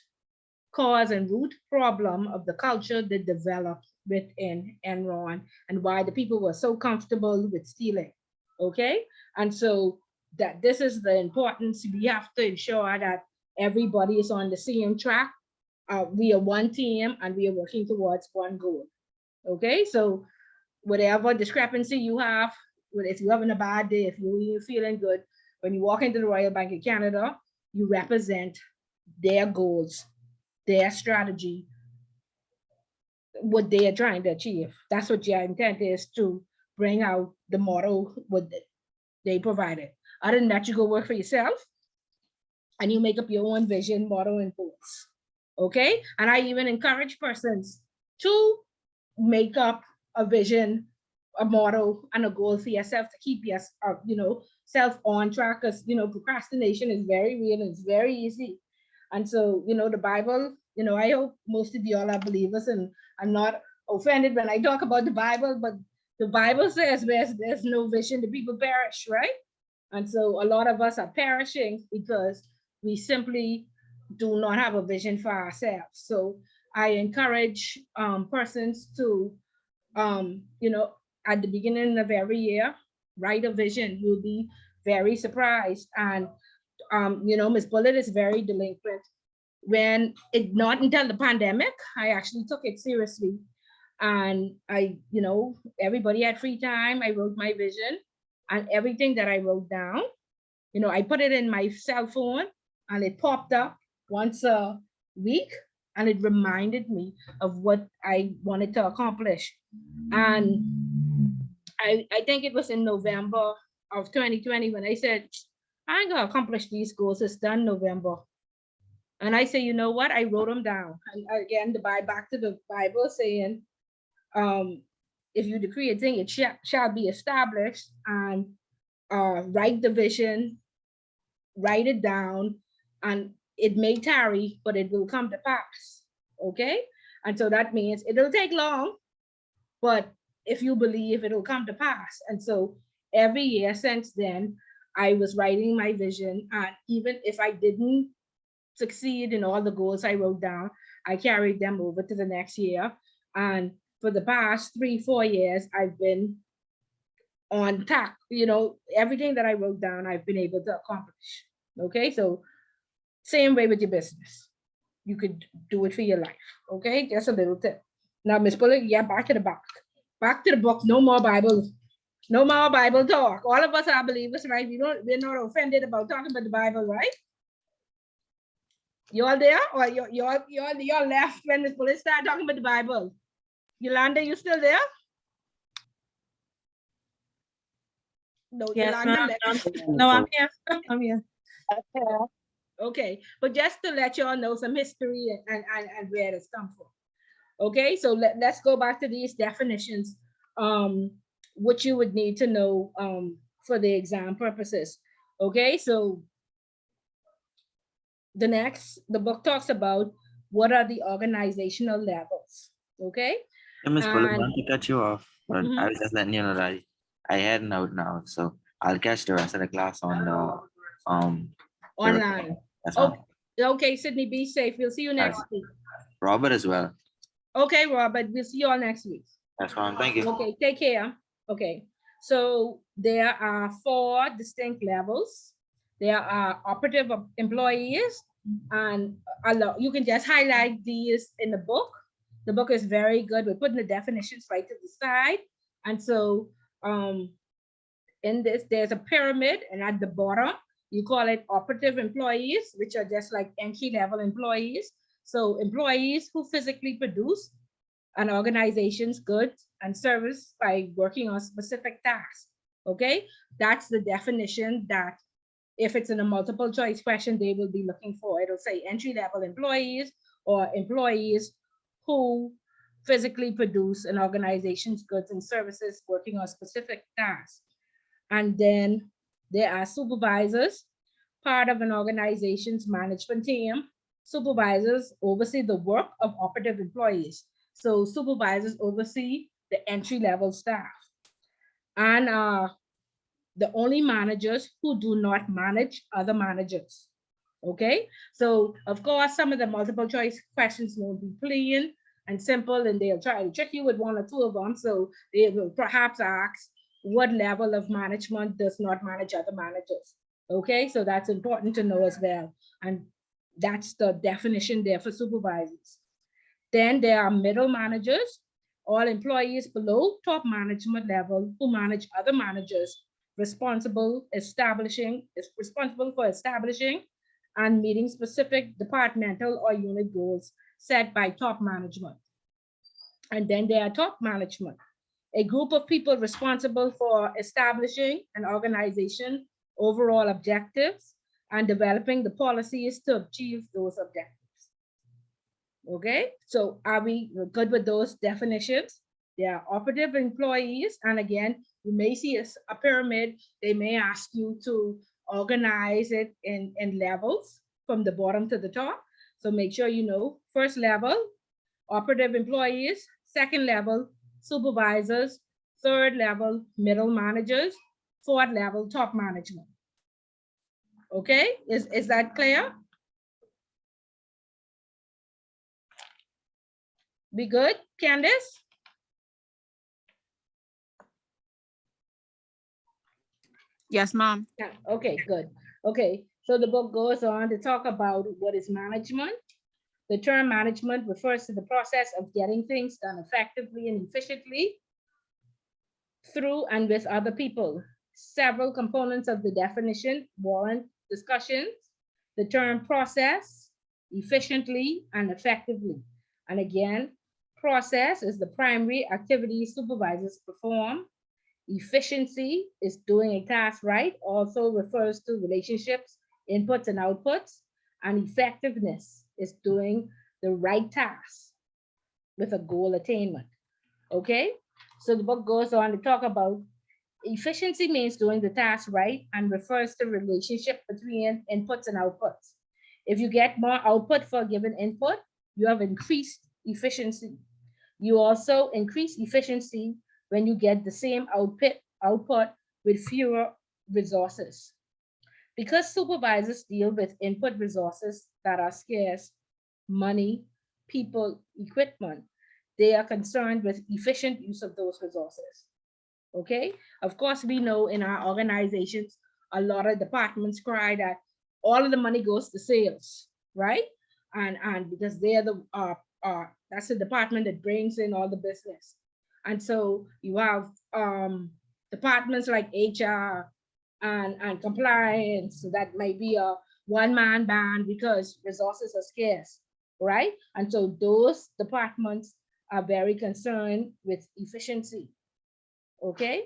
cause and root problem of the culture that developed within Enron and why the people were so comfortable with stealing. Okay, and so that this is the importance. We have to ensure that everybody is on the same track. We are one team and we are working towards one goal. Okay, so whatever discrepancy you have, if you're having a bad day, if you're feeling good, when you walk into the Royal Bank of Canada, you represent their goals, their strategy, what they are trying to achieve. That's what your intent is, to bring out the model what they provided. Other than that, you go work for yourself and you make up your own vision, model, and goals. Okay, and I even encourage persons to make up a vision, a model, and a goal for yourself to keep yourself on track, because procrastination is very real and it's very easy. And so the Bible, I hope most of you all are believers, and I'm not offended when I talk about the Bible, but the Bible says there's no vision, the people perish, right? And so a lot of us are perishing because we simply do not have a vision for ourselves. So I encourage persons to, at the beginning of every year, write a vision. You'll be very surprised. And, Ms. Bullitt is very delinquent. Not until the pandemic, I actually took it seriously. And everybody had free time. I wrote my vision, and everything that I wrote down, I put it in my cell phone, and it popped up once a week, and it reminded me of what I wanted to accomplish. And I think it was in November of 2020 when I said, I ain't gonna accomplish these goals. It's done November. And I say, you know what? I wrote them down. And again, back to the Bible saying, if you decree a thing, it shall be established. And write the vision, write it down, and it may tarry, but it will come to pass. Okay, and so that means it'll take long, but if you believe, it'll come to pass. And so every year since then, I was writing my vision, and even if I didn't succeed in all the goals I wrote down, I carried them over to the next year. And for the past 3-4 years, I've been on track. Everything that I wrote down, I've been able to accomplish. Okay, so same way with your business. You could do it for your life. Okay, just a little tip. Now, Ms. Bullock, yeah, back to the book. Back to the book. No more Bible. No more Bible talk. All of us are believers, right? We're not offended about talking about the Bible, right? You all there, or you're left when Ms. Bullock started talking about the Bible? Yolanda, you still there? No, Yes, Yolanda ma'am. left. No, I'm here. I'm here. Okay, but just to let y'all know some history and where it's come from. Okay, so let's go back to these definitions, what you would need to know for the exam purposes. Okay, so the book talks about what are the organizational levels. Okay. Miss Bullock, not to cut you off, but Mhm. I was just letting you know that I heading out now, so I'll catch the rest of the class on the Online. That's Oh, fine. okay, Sydney, be safe. We'll see you next week. Robert as well. Okay, Robert, we'll see you all next week. That's fine. Thank you. Okay, take care. Okay, so there are 4 distinct levels. There are operative employees, and you can just highlight these in the book. The book is very good. We're putting the definitions right to the side. And so in this, there's a pyramid, and at the bottom, you call it operative employees, which are just like entry-level employees. So employees who physically produce an organization's goods, and service by working on specific tasks. Okay, that's the definition that if it's in a multiple choice question, they will be looking for. It'll say entry-level employees or employees who physically produce an organization's goods and services working on specific tasks. And then there are supervisors, part of an organization's management team. Supervisors oversee the work of operative employees. So supervisors oversee the entry-level staff. And the only managers who do not manage other managers. Okay, so of course, some of the multiple choice questions will be plain and simple, and they'll try to trick you with one or two of them. So they will perhaps ask, what level of management does not manage other managers? Okay, so that's important to know as well. And that's the definition there for supervisors. Then there are middle managers, all employees below top management level who manage other managers, responsible for establishing and meeting specific departmental or unit goals set by top management. And then there are top management, a group of people responsible for establishing an organization overall objectives and developing the policies to achieve those objectives. Okay, so are we good with those definitions? There are operative employees, and again, you may see a pyramid. They may ask you to organize it in levels from the bottom to the top. So make sure you know first level, operative employees, second level, supervisors, third level, middle managers, fourth level, top management. Okay, is that clear? Be good, Candice? Yes, ma'am. Yeah, okay, good. Okay, so the book goes on to talk about what is management. The term management refers to the process of getting things done effectively and efficiently through and with other people. Several components of the definition warrant discussions. The term process, efficiently and effectively. And again, process is the primary activity supervisors perform. Efficiency is doing a task right, also refers to relationships, inputs and outputs. And effectiveness is doing the right task with a goal attainment. Okay, so the book goes on to talk about efficiency means doing the task right and refers to relationship between inputs and outputs. If you get more output for a given input, you have increased efficiency. You also increase efficiency when you get the same output with fewer resources. Because supervisors deal with input resources that are scarce, money, people, equipment, they are concerned with efficient use of those resources. Okay, of course, we know in our organizations, a lot of departments cry that all of the money goes to sales, right? And because they're the that's the department that brings in all the business. And so you have departments like HR and compliance, so that might be a one-man band because resources are scarce, right? And so those departments are very concerned with efficiency. Okay,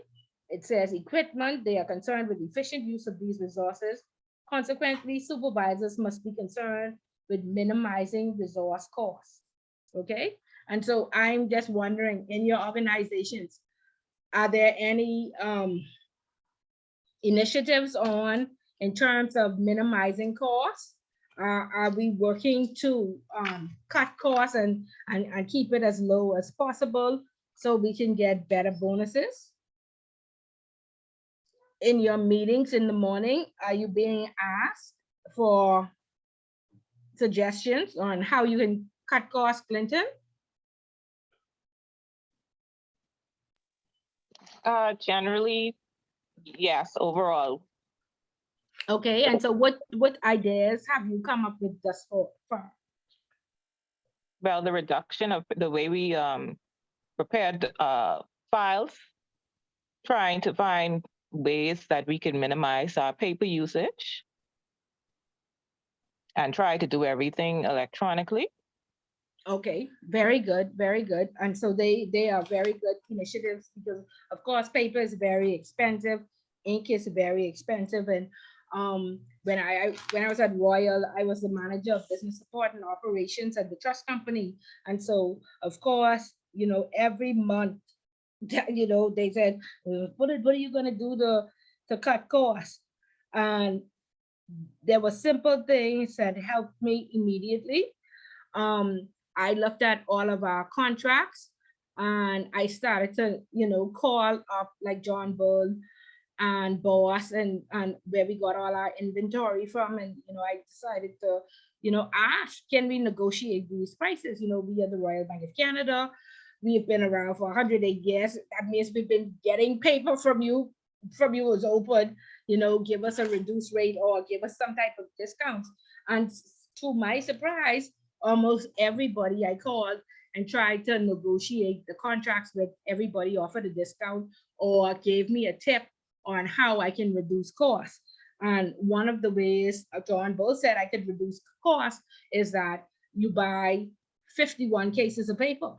it says equipment, they are concerned with efficient use of these resources. Consequently, supervisors must be concerned with minimizing resource costs. Okay, and so I'm just wondering, in your organizations, are there any initiatives on in terms of minimizing costs? Are we working to cut costs and keep it as low as possible so we can get better bonuses? In your meetings in the morning, are you being asked for suggestions on how you can cut costs, Clinton? Generally, yes, overall. Okay, and so what ideas have you come up with thus far? Well, the reduction of the way we prepared files, trying to find ways that we can minimize our paper usage and try to do everything electronically. Okay, very good, very good. And so they are very good initiatives because of course paper is very expensive, ink is very expensive, and when I was at Royal, I was the manager of business support and operations at the trust company, and so of course every month they said, what are you gonna do to cut costs, and there were simple things that helped me immediately. um, I looked at all of our contracts and I started to, call up like John Bull and Boss and where we got all our inventory from. And, I decided to, ask, can we negotiate these prices? We are the Royal Bank of Canada. We've been around for 108 years. That means we've been getting paper from you was open, give us a reduced rate or give us some type of discounts. And to my surprise, almost everybody I called and tried to negotiate the contracts with, everybody offered a discount or gave me a tip on how I can reduce costs. And one of the ways John both said I could reduce costs is that you buy 51 cases of paper.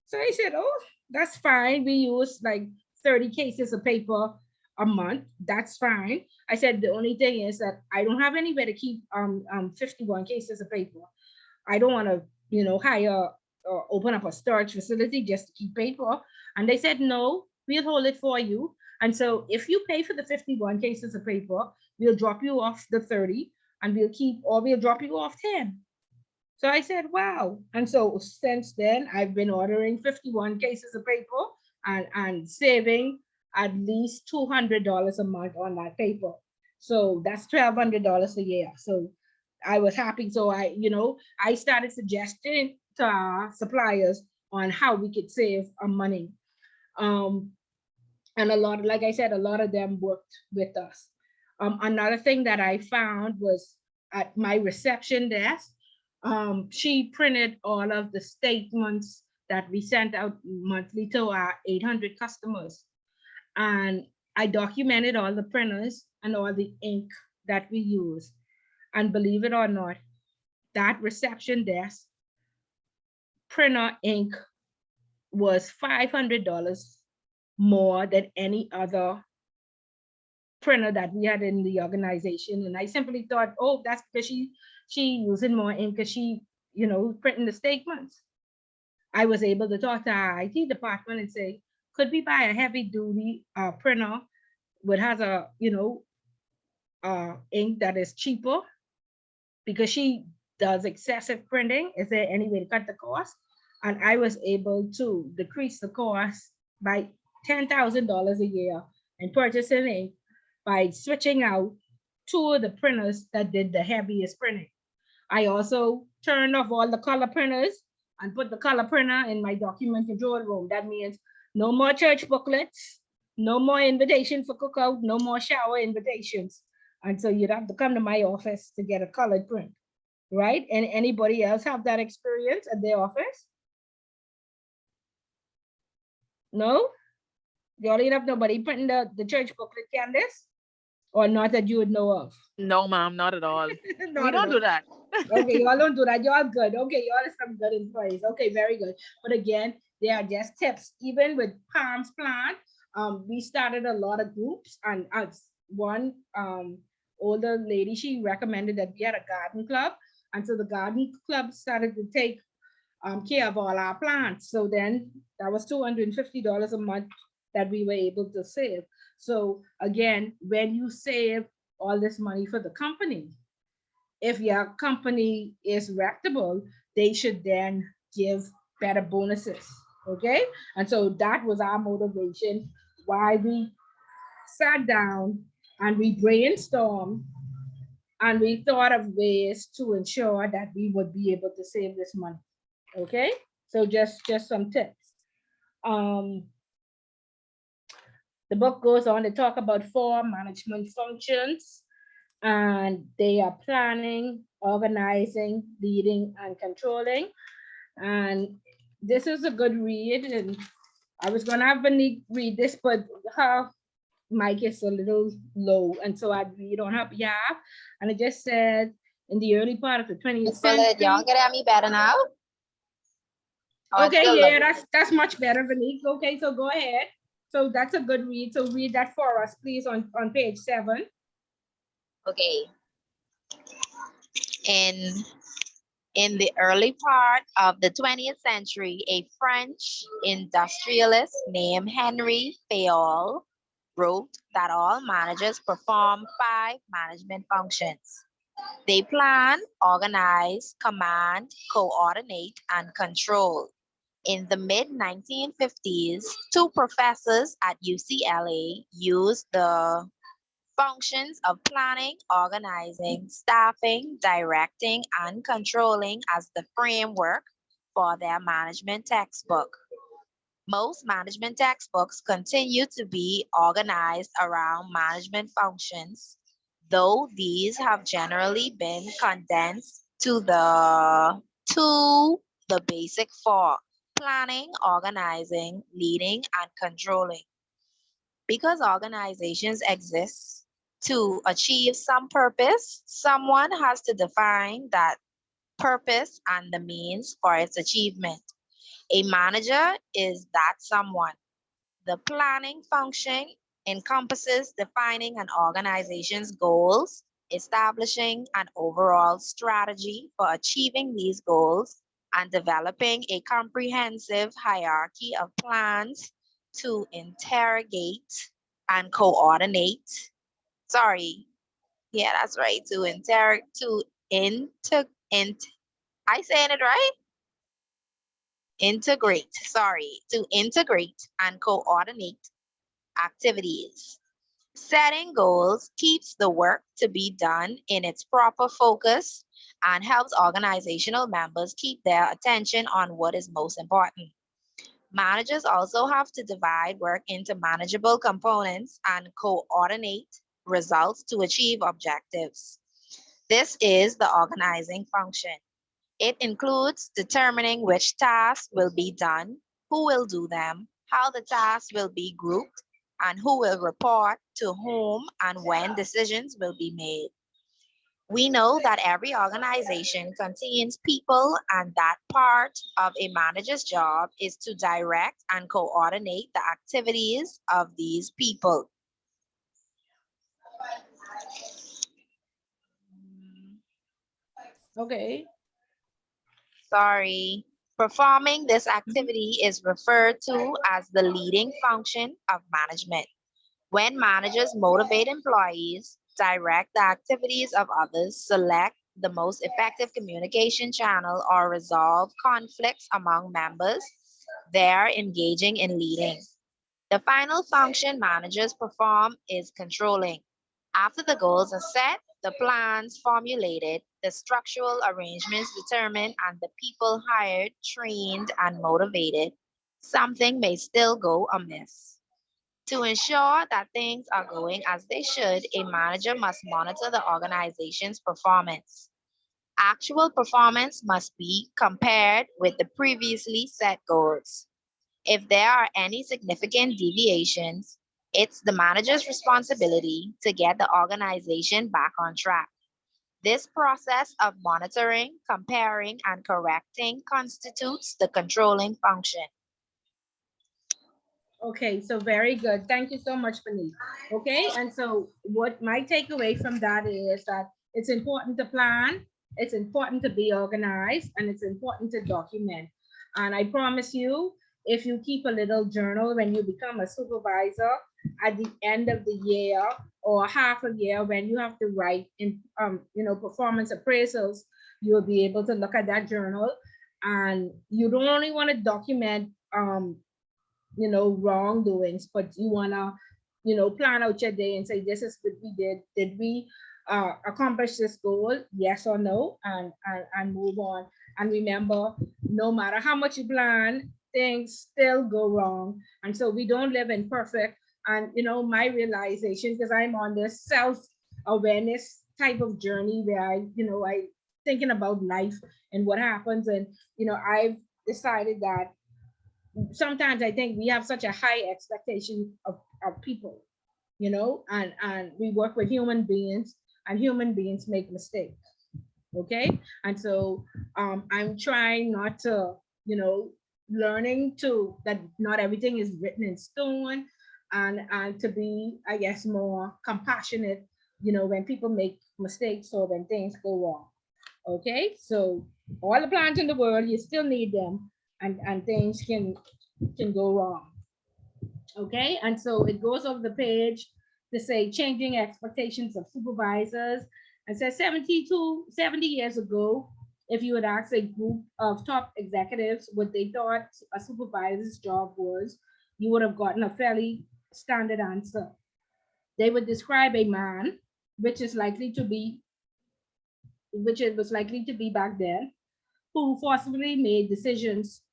So I said, oh, that's fine. We use like 30 cases of paper a month. That's fine. I said, the only thing is that I don't have anywhere to keep 51 cases of paper. I don't want to, hire or open up a storage facility just to keep paper. And they said, no, we'll hold it for you. And so if you pay for the 51 cases of paper, we'll drop you off the 30 and we'll drop you off 10. So I said, wow. And so since then, I've been ordering 51 cases of paper and saving at least $200 a month on that paper. So that's $1,200 a year. So I was happy. So I started suggesting to our suppliers on how we could save money. And like I said, a lot of them worked with us. Another thing that I found was at my reception desk, she printed all of the statements that we sent out monthly to our 800 customers. And I documented all the printers and all the ink that we use. And believe it or not, that reception desk printer ink was $500 more than any other printer that we had in the organization. And I simply thought, oh, that's because she using more ink because she, printing the statements. I was able to talk to our IT department and say, could we buy a heavy duty printer which has a, ink that is cheaper because she does excessive printing? Is there any way to cut the cost? And I was able to decrease the cost by $10,000 a year and purchasing ink by switching out 2 of the printers that did the heaviest printing. I also turned off all the color printers and put the color printer in my document control room. That means no more church booklets, no more invitation for cookout, no more shower invitations. And so you'd have to come to my office to get a colored print, right? And anybody else have that experience at their office? No? Y'all ain't have nobody printing the church booklet, Candace? Or not that you would know of? No, ma'am, not at all. Not We at don't all. do that. Okay, y'all don't do that. Y'all good. Okay, y'all are some good employees. Okay, very good. But again, they are just tips. Even with Palms Plant, we started a lot of groups, and one older lady, she recommended that we had a garden club, and so the garden club started to take care of all our plants. So then that was $250 a month that we were able to save. So again, when you save all this money for the company, if your company is reputable, they should then give better bonuses. Okay. And so that was our motivation why we sat down and we brainstormed and we thought of ways to ensure that we would be able to save this money. Okay. So just some tips. The book goes on to talk about 4 management functions, and they are planning, organizing, leading, and controlling. And this is a good read. And I was going to have Monique read this, but her mic is a little low. And so I'd read on her behalf. And it just said, in the early part of the 20th century. Y'all get at me better now? Oh, it's Okay, still yeah, loading. that's much better, Vanique. Okay, so go ahead. So that's a good read. So read that for us, please, on page 7. Okay. In the early part of the 20th century, a French industrialist named Henry Fayol wrote that all managers perform 5 management functions. They plan, organize, command, coordinate, and control. In the mid-1950s, 2 professors at UCLA used the functions of planning, organizing, staffing, directing, and controlling as the framework for their management textbook. Most management textbooks continue to be organized around management functions, though these have generally been condensed to the basic 4: planning, organizing, leading, and controlling. Because organizations exist to achieve some purpose, someone has to define that purpose and the means for its achievement. A manager is that someone. The planning function encompasses defining an organization's goals, establishing an overall strategy for achieving these goals, and developing a comprehensive hierarchy of plans to interrogate and coordinate. Sorry, yeah, that's right. To I saying it right? To integrate and coordinate activities. Setting goals keeps the work to be done in its proper focus and helps organizational members keep their attention on what is most important. Managers also have to divide work into manageable components and coordinate results to achieve objectives. This is the organizing function. It includes determining which tasks will be done, who will do them, how the tasks will be grouped, and who will report to whom and when decisions will be made. We know that every organization contains people, and that part of a manager's job is to direct and coordinate the activities of these people. Okay. Sorry. Performing this activity is referred to as the leading function of management. When managers motivate employees, direct the activities of others, select the most effective communication channel, or resolve conflicts among members, they are engaging in leading. The final function managers perform is controlling. After the goals are set, the plans formulated, the structural arrangements determined, and the people hired, trained, and motivated, something may still go amiss. To ensure that things are going as they should, a manager must monitor the organization's performance. Actual performance must be compared with the previously set goals. If there are any significant deviations, it's the manager's responsibility to get the organization back on track. This process of monitoring, comparing, and correcting constitutes the controlling function. Okay, so very good. Thank you so much, Fanique. Okay, and so what my takeaway from that is that it's important to plan, it's important to be organized, and it's important to document. And I promise you, if you keep a little journal when you become a supervisor at the end of the year or half a year when you have to write in performance appraisals, you'll be able to look at that journal, and you don't only want to document wrongdoings, but you want to plan out your day and say, this is what we did we accomplish this goal, yes or no, and move on. And remember, no matter how much you plan, things still go wrong, and so we don't live in perfect. And my realization, because I'm on this self-awareness type of journey where I thinking about life and what happens, and I've decided that sometimes I think we have such a high expectation of people, and we work with human beings, and human beings make mistakes. Okay. And so I'm trying not to, learning to that not everything is written in stone, and to be, I guess, more compassionate, when people make mistakes or when things go wrong. Okay, so all the plans in the world, you still need them, and things can go wrong. Okay, and so it goes over the page to say changing expectations of supervisors. And says 70 years ago, if you had asked a group of top executives what they thought a supervisor's job was, you would have gotten a fairly standard answer. They would describe a man, which is likely to be, which it was likely to be back then, who forcibly made decisions,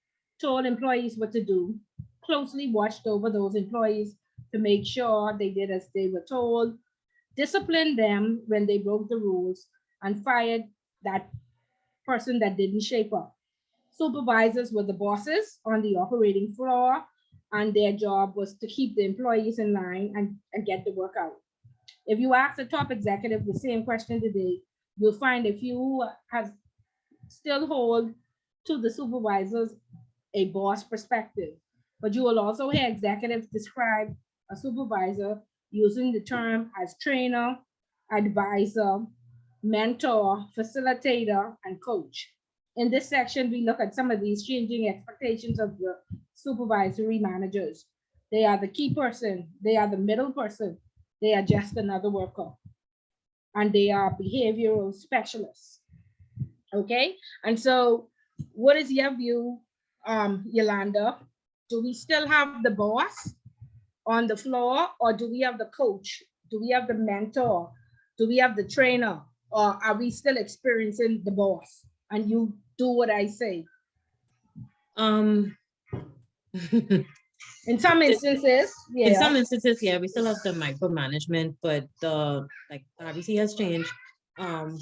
told employees what to do, closely watched over those employees to make sure they did as they were told, disciplined them when they broke the rules, and fired that person that didn't shape up. Supervisors were the bosses on the operating floor, and their job was to keep the employees in line and get the work out. If you ask a top executive the same question today, you'll find a few have still hold to the supervisors a boss perspective. But you will also hear executives describe a supervisor using the term as trainer, advisor, mentor, facilitator, and coach. In this section, we look at some of these changing expectations of the supervisory managers. They are the key person, they are the middle person, they are just another worker, and they are behavioral specialists. Okay, and so what is your view, Yolanda? Do we still have the boss on the floor, or do we have the coach? Do we have the mentor? Do we have the trainer? Or are we still experiencing the boss and you do what I say? In In some instances, yeah. some instances, yeah, we still have the micromanagement, but like RBC has changed.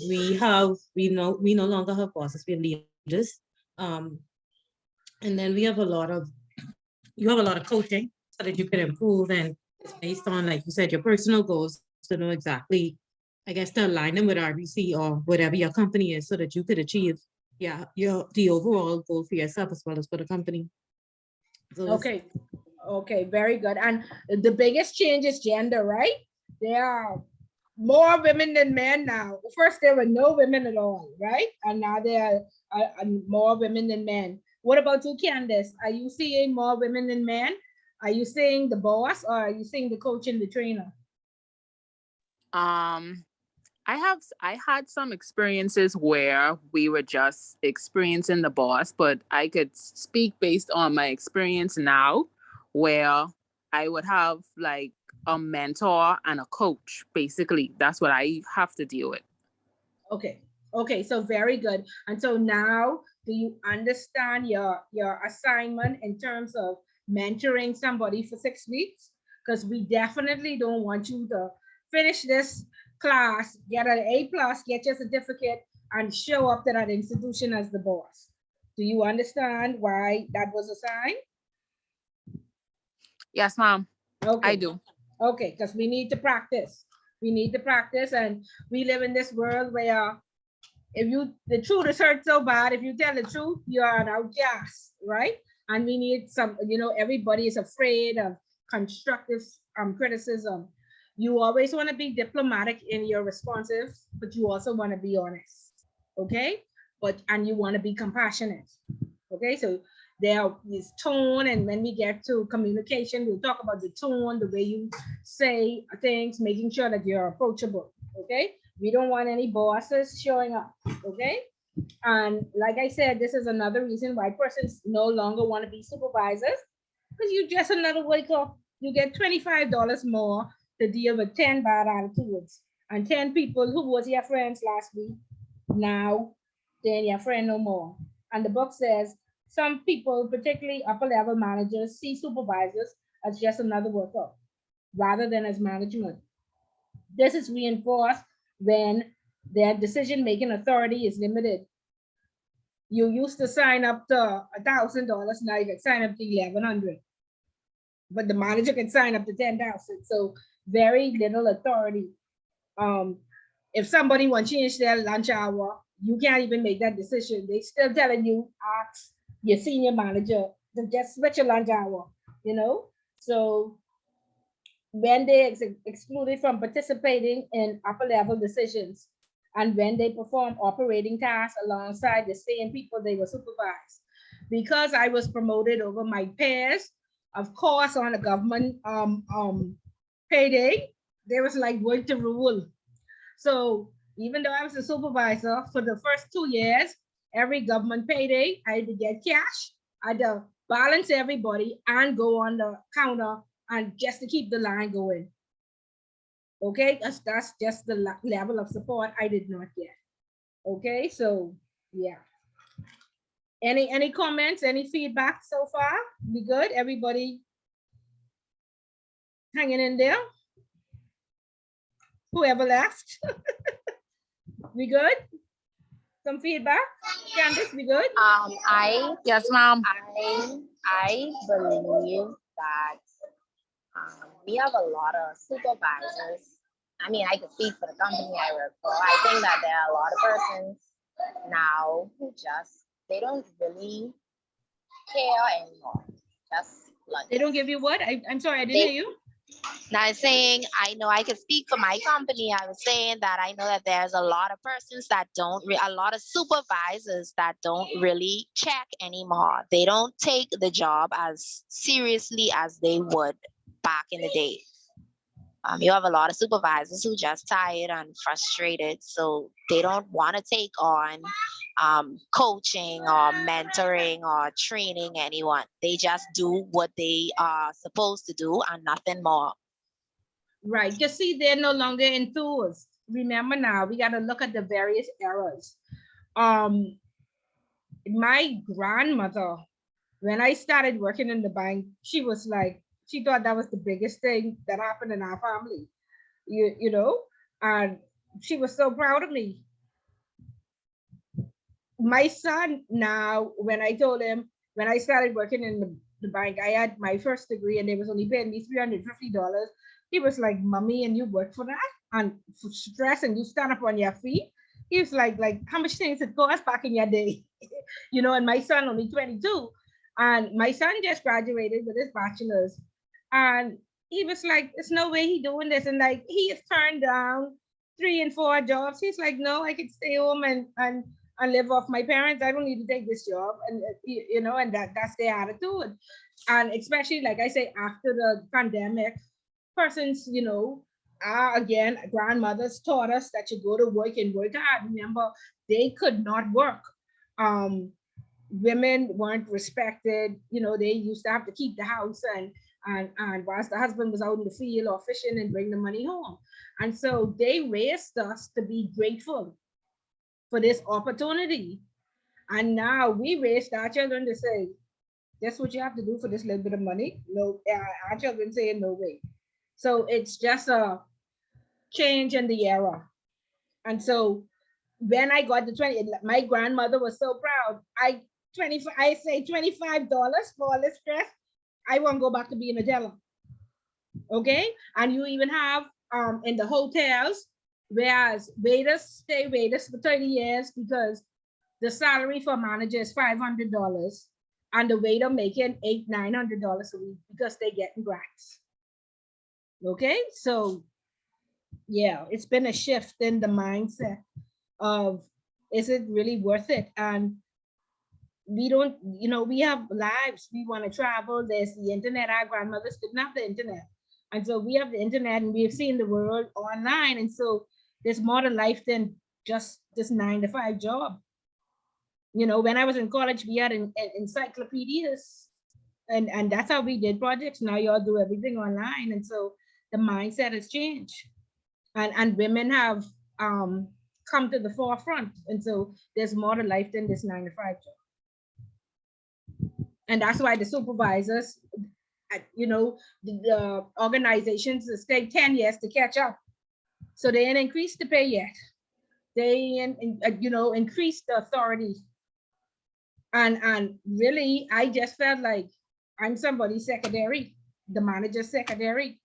We no longer have bosses, we have leaders. And then we have a lot of coaching so that you can improve, and it's based on, like you said, your personal goals to know exactly, I guess, to align them with RBC or whatever your company is, so that you could achieve, the overall goal for yourself as well as for the company. So Okay, very good. And the biggest change is gender, right? There are more women than men now. First, there were no women at all, right? And now there are more women than men. What about you, Candace? Are you seeing more women than men? Are you seeing the boss, or are you seeing the coach and the trainer? I had some experiences where we were just experiencing the boss, but I could speak based on my experience now, where I would have like a mentor and a coach. Basically, that's what I have to deal with. Okay, so very good. And so now, do you understand your assignment in terms of mentoring somebody for 6 weeks? Because we definitely don't want you to finish this class, get an A+, get your certificate, and show up to that institution as the boss. Do you understand why that was assigned? Yes, ma'am. Okay. I do. Okay, because we need to practice. We need to practice, and we live in this world where the truth is hurt so bad, if you tell the truth, you are an outcast, right? And we need some, everybody is afraid of constructive criticism. You always want to be diplomatic in your responses, but you also want to be honest, okay? And you want to be compassionate, okay? So there is tone, and when we get to communication, we'll talk about the tone, the way you say things, making sure that you're approachable, okay? We don't want any bosses showing up, okay? And like I said, this is another reason why persons no longer want to be supervisors, because you just another worker. You get $25 more to deal with 10 bad attitudes and 10 people who was your friends last week. Now they're your friend no more. And the book says some people, particularly upper level managers, see supervisors as just another worker rather than as management. This is reinforced when their decision-making authority is limited. You used to sign up to $1,000, now you can sign up to $1,100. But the manager can sign up to 10,000. So very little authority. If somebody wants to change their lunch hour, you can't even make that decision. They still telling you, ask your senior manager They just switch a lunch hour, you know. So when they excluded from participating in upper level decisions, and when they perform operating tasks alongside the same people they were supervised. Because I was promoted over my peers, of course, on a government payday, there was like work to rule. So even though I was a supervisor for the first 2 years, every government payday, I had to get cash. I had to balance everybody and go on the counter and just to keep the line going. Okay, that's just the level of support I did not get. Okay, so yeah. Any comments, any feedback so far? We good? Everybody hanging in there? Whoever left? We good? Some feedback? Candice, we good? Yes, ma'am. I believe that we have a lot of supervisors. I mean, I could speak for the company I work for. I think that there are a lot of persons now who just, they don't really care anymore. Just like They don't give you what? I'm sorry, I didn't hear you. now I'm saying, I know I can speak for my company. I was saying that I know that there's a lot of persons that don't, a lot of supervisors that don't really check anymore. They don't take the job as seriously as they would back in the day. You have a lot of supervisors who just tired and frustrated, so they don't want to take on coaching or mentoring or training anyone. They just do what they are supposed to do and nothing more. Right, just see, they're no longer enthused. Remember now, we got to look at the various eras. My grandmother, when I started working in the bank, she was like, she thought that was the biggest thing that happened in our family, you know, and she was so proud of me. My son now, when I told him, when I started working in the bank, I had my first degree and they was only paying me $350. He was like, "Mommy, and you work for that? And for stress and you stand up on your feet?" He was like how much things it cost back in your day? You know, and my son only 22. And my son just graduated with his bachelor's. And he was like, there's no way he doing this. And like, he has turned down 3 and 4 jobs. He's like, no, I could stay home and live off my parents. I don't need to take this job. And you know, and that's their attitude. And especially, like I say, after the pandemic, persons, you know, again, grandmothers taught us that you go to work and work hard. Remember, they could not work. Women weren't respected. You know, they used to have to keep the house and whilst the husband was out in the field or fishing and bring the money home. And so they raised us to be grateful for this opportunity. And now we raised our children to say, that's what you have to do for this little bit of money. No, our children saying no way. So it's just a change in the era. And so when I got the 20, my grandmother was so proud. I say $25 for all this stress. I won't go back to being a teller. Okay. And you even have in the hotels, whereas waiters stay waiters for 30 years because the salary for a manager is $500 and the waiter making $800-900 a week because they getting grants. Okay, so yeah, it's been a shift in the mindset of, is it really worth it? And we don't, you know, we have lives, we want to travel. There's the internet. Our grandmothers didn't have the internet, and so we have the internet and we've seen the world online, and so there's more to life than just this 9-to-5 job. You know, when I was in college, we had encyclopedias, and that's how we did projects. Now y'all do everything online, and so the mindset has changed, and women have come to the forefront, and so there's more to life than this 9-to-5 job. And that's why the supervisors, you know, the organizations take 10 years to catch up, so they didn't increase the pay yet. They you know, increased the authority, and really I just felt like I'm somebody's secretary, the manager's secretary.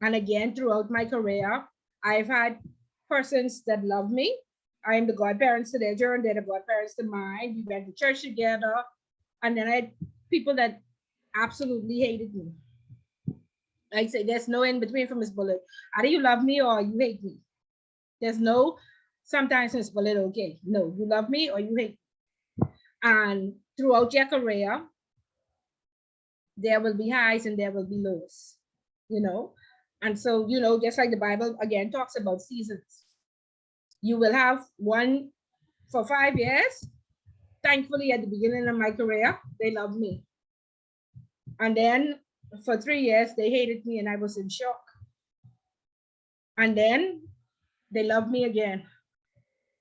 And again, throughout my career, I've had persons that love me. I am the godparents to their children, they're the godparents to mine. We went to church together. And then I had people that absolutely hated me. Like I say, there's no in between from Miss Bullet. Either you love me or you hate me. There's no sometimes Miss Bullet, okay. No, you love me or you hate me. And throughout your career, there will be highs and there will be lows, you know. And so, you know, just like the Bible again talks about seasons, you will have one for 5 years. Thankfully, at the beginning of my career, they loved me. And then for 3 years, they hated me and I was in shock. And then they loved me again.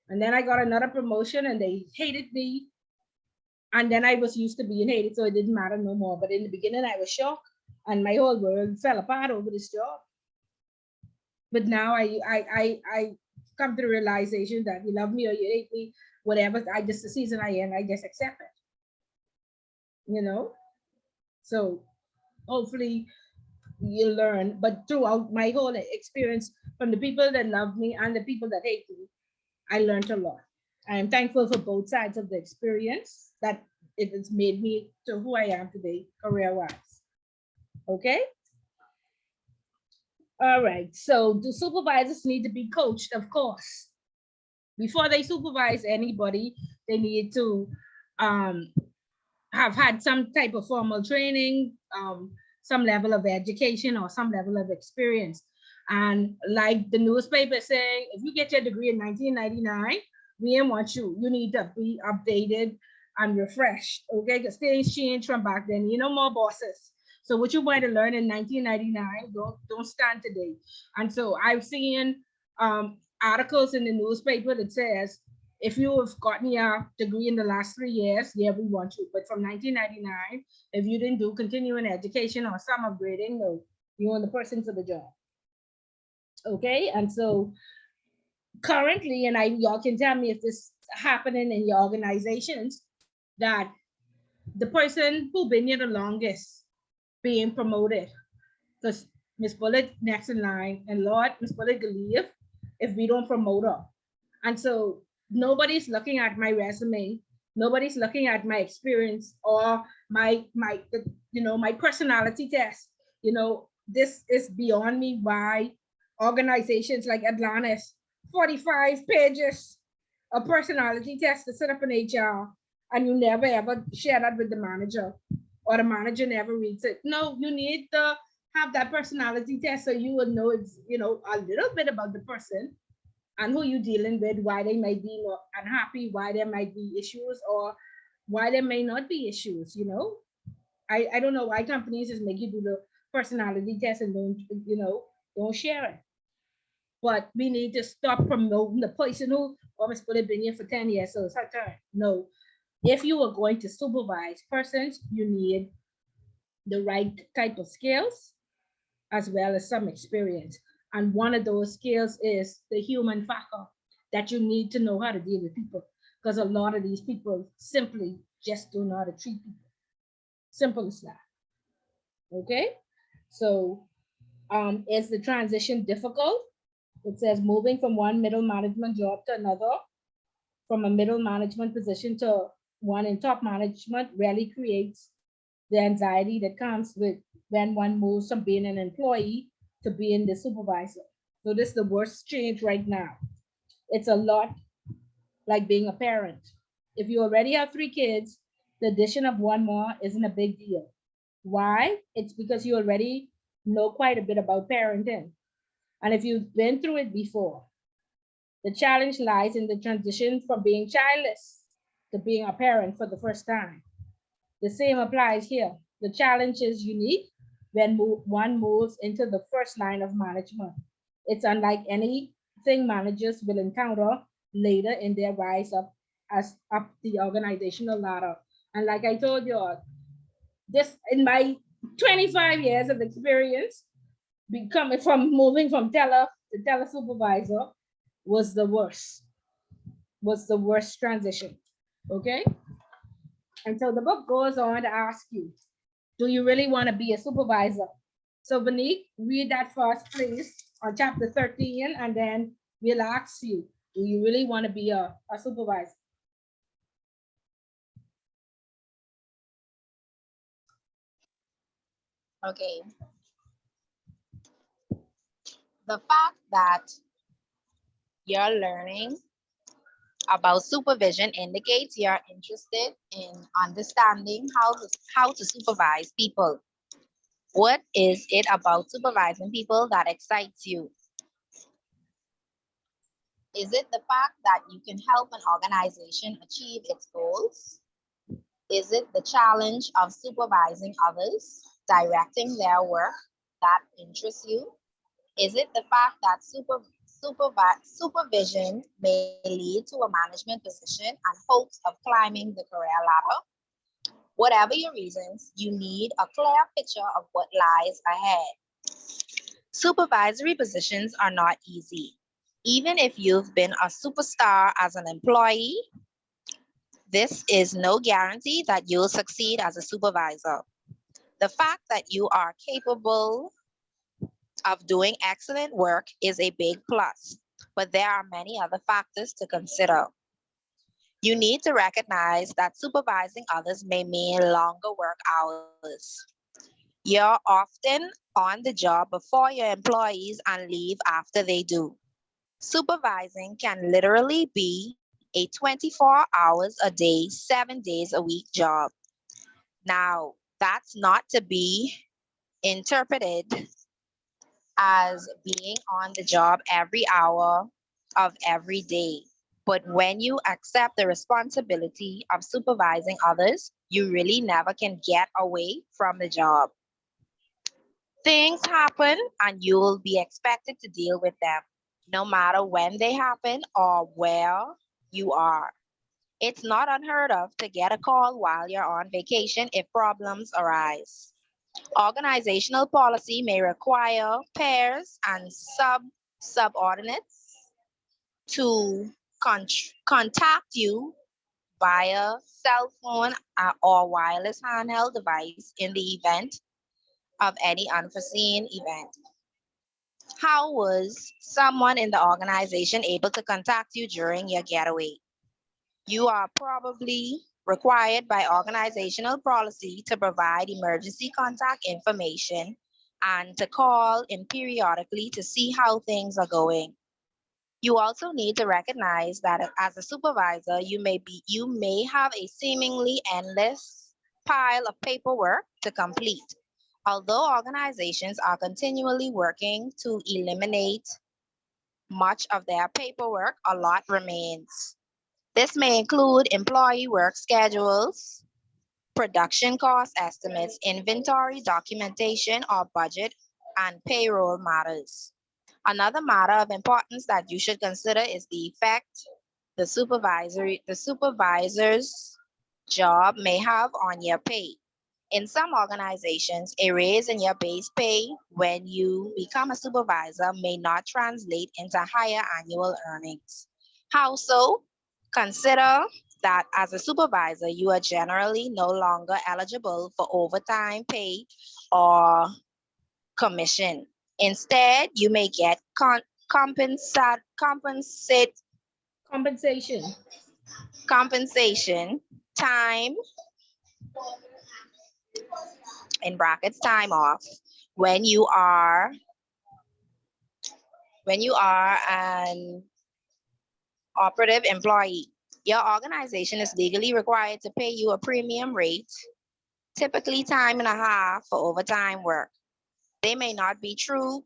And then I got another promotion and they hated me. And then I was used to being hated, so it didn't matter no more. But in the beginning, I was shocked and my whole world fell apart over this job. But now I come to the realization that you love me or you hate me, whatever, I just, the season I am, I just accept it. You know? So hopefully you learn, but throughout my whole experience, from the people that love me and the people that hate me, I learned a lot. I am thankful for both sides of the experience, that it has made me to who I am today, career-wise. Okay? All right, so do supervisors need to be coached? Of course. Before they supervise anybody, they need to have had some type of formal training, some level of education or some level of experience. And like the newspaper saying, if you get your degree in 1999, we don't want you. You need to be updated and refreshed, okay? Because things change from back then. You know, more bosses. So what you want to learn in 1999, don't stand today. And so I've seen articles in the newspaper that says, if you have gotten your degree in the last 3 years, yeah, we want you. But from 1999, if you didn't do continuing education or some upgrading, no, you want the person for the job. Okay, and so currently, and y'all can tell me if this is happening in your organizations, that the person who been here the longest being promoted, because Miss Bullet next in line, and Lord, Miss Bullet can leave if we don't promote her. And so nobody's looking at my resume, nobody's looking at my experience or my personality test. You know, this is beyond me. Why organizations like Atlantis, 45 pages a personality test to set up an HR, and you never ever share that with the manager, or the manager never reads it. No, you need to have that personality test so you will know it's, you know, a little bit about the person and who you're dealing with, why they might be unhappy, why there might be issues, or why there may not be issues, you know. I don't know why companies just make you do the personality test and don't share it. But we need to stop promoting the person who almost could have been here for 10 years, so it's her turn. No, if you are going to supervise persons, you need the right type of skills as well as some experience. And one of those skills is the human factor, that you need to know how to deal with people, because a lot of these people simply just don't know how to treat people. Simple as that. Okay, so is the transition difficult? It says moving from one middle management job to another, from a middle management position to one in top management, really creates the anxiety that comes with when one moves from being an employee to being the supervisor. So this is the worst change right now. It's a lot like being a parent. If you already have 3 kids, the addition of one more isn't a big deal. Why? It's because you already know quite a bit about parenting. And if you've been through it before, the challenge lies in the transition from being childless to being a parent for the first time. The same applies here. The challenge is unique when one moves into the first line of management. It's unlike anything managers will encounter later in their rise up the organizational ladder. And like I told you, this in my 25 years of experience, moving from teller to teller supervisor was the worst transition. Okay. And so the book goes on to ask you, do you really want to be a supervisor? So Vanique, read that first, please, on chapter 13, and then we'll ask you, do you really want to be a supervisor? Okay. The fact that you're learning about supervision indicates you're interested in understanding how to supervise people. What is it about supervising people that excites you? Is it the fact that you can help an organization achieve its goals? Is it the challenge of supervising others, directing their work that interests you? Is it the fact that supervision may lead to a management position and hopes of climbing the career ladder? Whatever your reasons, you need a clear picture of what lies ahead. Supervisory positions are not easy. Even if you've been a superstar as an employee, this is no guarantee that you'll succeed as a supervisor. The fact that you are capable of doing excellent work is a big plus, but there are many other factors to consider. You need to recognize that supervising others may mean longer work hours. You're often on the job before your employees and leave after they do. Supervising can literally be a 24 hours a day, 7 days a week job. Now, that's not to be interpreted as being on the job every hour of every day. But when you accept the responsibility of supervising others, you really never can get away from the job. Things happen and you'll be expected to deal with them, no matter when they happen or where you are. It's not unheard of to get a call while you're on vacation if problems arise. Organizational policy may require pairs and subordinates to contact you via cell phone or wireless handheld device in the event of any unforeseen event. How was someone in the organization able to contact you during your getaway? You are probably required by organizational policy to provide emergency contact information and to call in periodically to see how things are going. You also need to recognize that as a supervisor, you may have a seemingly endless pile of paperwork to complete. Although organizations are continually working to eliminate much of their paperwork, a lot remains. This may include employee work schedules, production cost estimates, inventory documentation, or budget and payroll matters. Another matter of importance that you should consider is the effect the supervisor's job may have on your pay. In some organizations, a raise in your base pay when you become a supervisor may not translate into higher annual earnings. How so? Consider that as a supervisor, you are generally no longer eligible for overtime pay or commission. Instead, you may get compensation, time, in brackets, time off, when you are an operative employee. Your organization is legally required to pay you a premium rate, typically time and a half for overtime work. That may not be true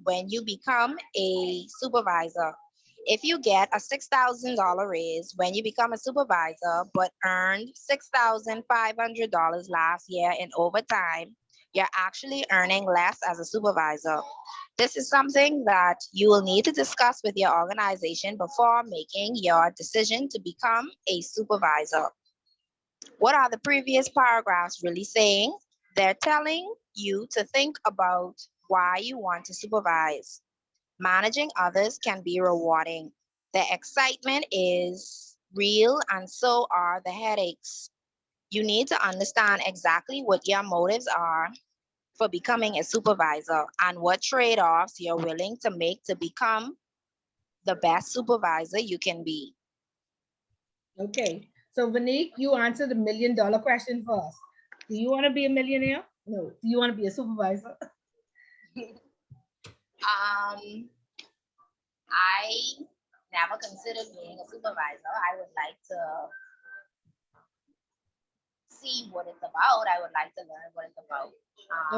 when you become a supervisor. If you get a $6,000 raise when you become a supervisor, but earned $6,500 last year in overtime, you're actually earning less as a supervisor. This is something that you will need to discuss with your organization before making your decision to become a supervisor. What are the previous paragraphs really saying? They're telling you to think about why you want to supervise. Managing others can be rewarding. The excitement is real, and so are the headaches. You need to understand exactly what your motives are for becoming a supervisor and what trade-offs you're willing to make to become the best supervisor you can be. Okay, so Vanique, you answered the $1 million question first. Do you want to be a millionaire? No. Do you want to be a supervisor? I never considered being a supervisor. I would like to see what it's about. I would like to learn what it's about.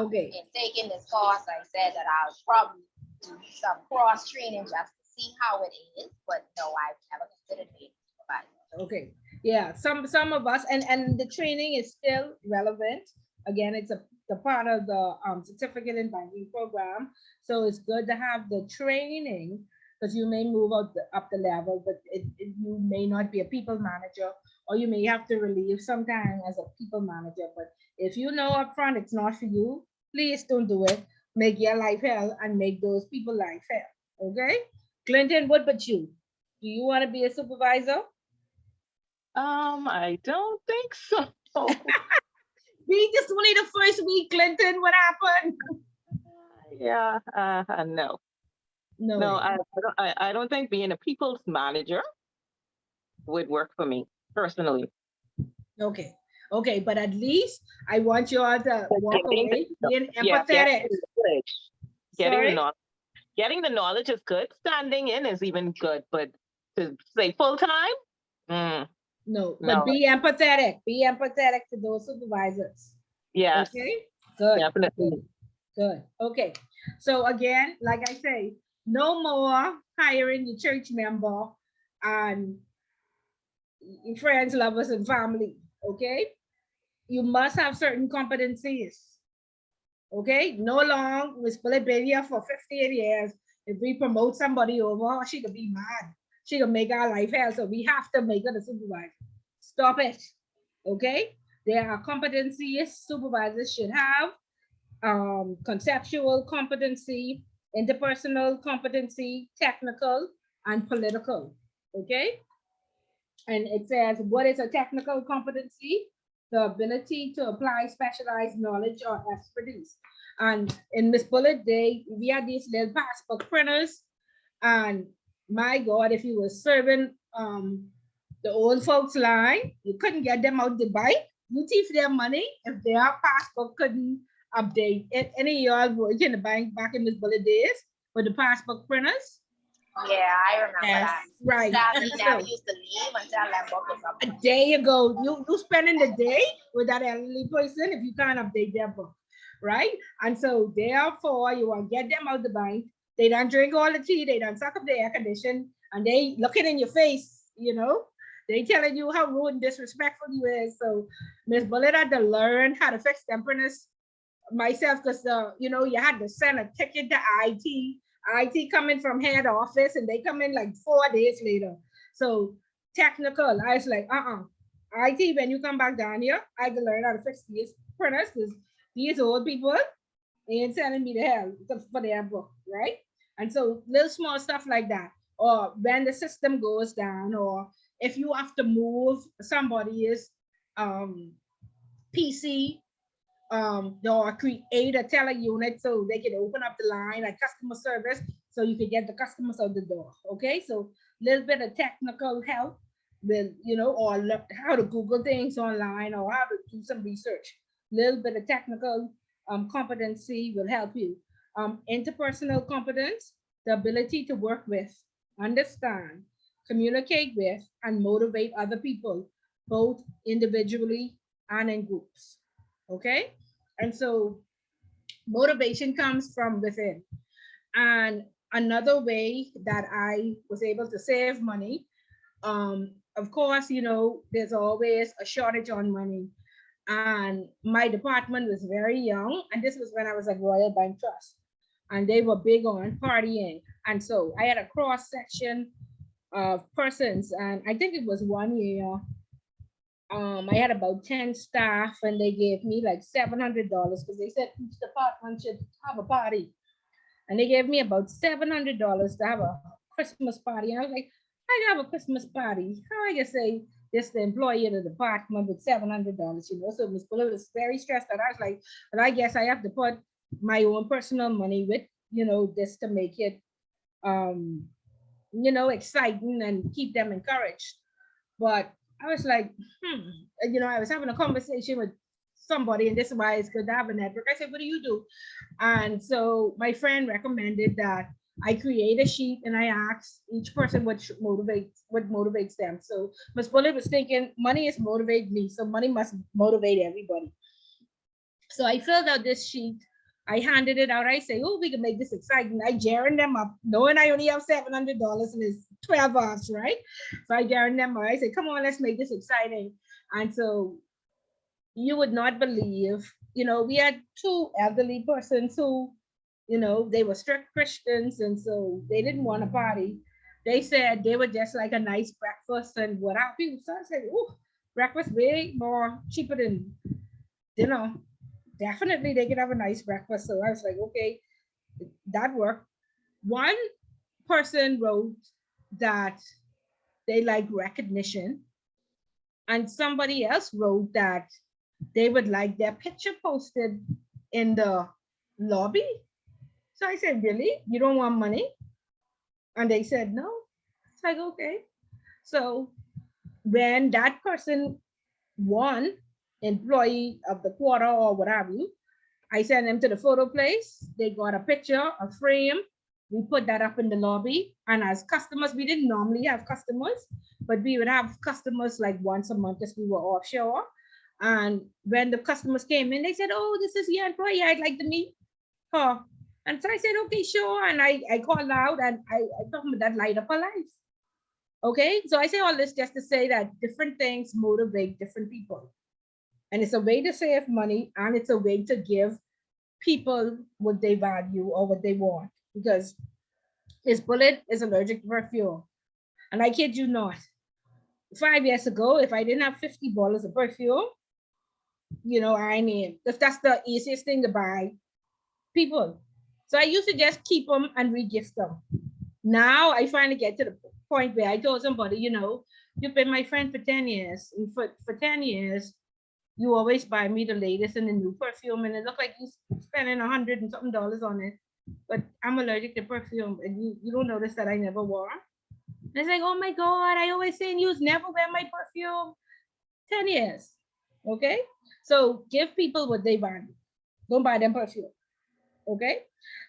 Okay. In taking this course, I said that I'll probably do some cross training just to see how it is. But no, I've never considered being a supervisor. Okay. Yeah. Some of us, and the training is still relevant. Again, it's the part of the certificate in banking program. So it's good to have the training because you may move up the level, but you may not be a people manager, or you may have to relieve sometime as a people manager. But if you know up front it's not for you, please don't do it. Make your life hell and make those people life hell. Okay? Clinton, what about you? Do you want to be a supervisor? I don't think so. We just only the first week, Clinton. What happened? Yeah, no. No. No, I don't think being a people's manager would work for me personally. Okay. Okay, but at least I want you all to walk away being Yeah, empathetic. getting the knowledge is good. Standing in is even good, but to say full time, No, but no. be empathetic. Be empathetic to those supervisors. Yes, Okay. Good. definitely. Good. Okay. So again, like I say, no more hiring your church member and your friends, lovers, and family. Okay. You must have certain competencies. Okay. No long, we still been here for 58 years. If we promote somebody over, she could be mad. She could make our life hell. So we have to make her the supervisor. Stop it. Okay. There are competencies supervisors should have. Conceptual competency, interpersonal competency, technical, and political. Okay. And it says, what is a technical competency? The ability to apply specialized knowledge or expertise. And in Miss Bullet Day, we had these little passport printers. And my God, if you were serving the old folks line, you couldn't get them out the bike. You thief their money if their passport couldn't update. Any of y'all worked in the bank back in Miss Bullet days with the passport printers? Yeah, I remember that. Right. That never used to leave until that book was up. There you go. You spending the day with that elderly person if you can't update their book, right? And so therefore you want to get them out the bank. They don't drink all the tea. They don't suck up the air condition, and they looking in your face. You know, they telling you how rude and disrespectful you is. So Miss Bullet had to learn how to fix temperance myself because you know, you had to send a ticket to IT coming from head office, and they come in like 4 days later. So technical, I was like, IT, when you come back down here, I had to learn how to fix these printers because these old people ain't sending me the hell for their book, right? And so little small stuff like that. Or when the system goes down, or if you have to move somebody's PC, or create a tele-unit so they can open up the line like customer service so you can get the customers out the door. Okay, so a little bit of technical help with, you know, or how to Google things online or how to do some research. A little bit of technical competency will help you. Interpersonal competence, the ability to work with, understand, communicate with, and motivate other people, both individually and in groups. Okay. And so motivation comes from within. And another way that I was able to save money, of course, you know, there's always a shortage on money. And my department was very young. And this was when I was at Royal Bank Trust. And they were big on partying. And so I had a cross section of persons. And I think it was 1 year. I had about 10 staff, and they gave me like $700 because they said each department should have a party. And they gave me about $700 to have a Christmas party. And I was like, I have a Christmas party. How I can say this the employee of the department with $700, you know? So Ms. Bullet was very stressed out. I was like, but I guess I have to put my own personal money with, you know, this to make it, you know, exciting and keep them encouraged. But I was like, you know, I was having a conversation with somebody, and this is why it's good to have a network. I said, what do you do? And so my friend recommended that I create a sheet and I asked each person what motivates them. So Ms. Bullitt was thinking money is motivate me, so money must motivate everybody. So I filled out this sheet. I handed it out. I say, oh, we can make this exciting. I jarring them up, knowing I only have $700 and it's 12 hours, right? So I jarring them up. I say, come on, let's make this exciting. And so you would not believe, we had two elderly persons who, they were strict Christians, and so they didn't want to party. They said they would just like a nice breakfast and what have you. So I said, oh, breakfast way more cheaper than dinner. Definitely they could have a nice breakfast. So I was like, okay, that worked. One person wrote that they like recognition, and somebody else wrote that they would like their picture posted in the lobby. So I said, really? You don't want money? And they said, no. It's like, okay. So when that person won employee of the quarter or what have you, I sent them to the photo place. They got a picture, a frame. We put that up in the lobby. And as customers, we didn't normally have customers, but we would have customers like once a month as we were offshore. And when the customers came in, they said, oh, this is your employee. I'd like to meet her. And so I said, okay, sure. And I called out and I told them that light up her life. Okay, so I say all this just to say that different things motivate different people. And it's a way to save money, and it's a way to give people what they value or what they want. Because Ms. Bullitt is allergic to perfume. And I kid you not, 5 years ago, if I didn't have $50 of perfume, I mean, that's the easiest thing to buy people. So I used to just keep them and re-gift them. Now I finally get to the point where I told somebody, you've been my friend for 10 years. And for 10 years, you always buy me the latest and the new perfume, and it looked like you spending $100 and something on it. But I'm allergic to perfume, and you don't notice that I never wore. And it's like, oh my God, I always say you never wear my perfume. 10 years. Okay? So give people what they value. Don't buy them perfume. Okay?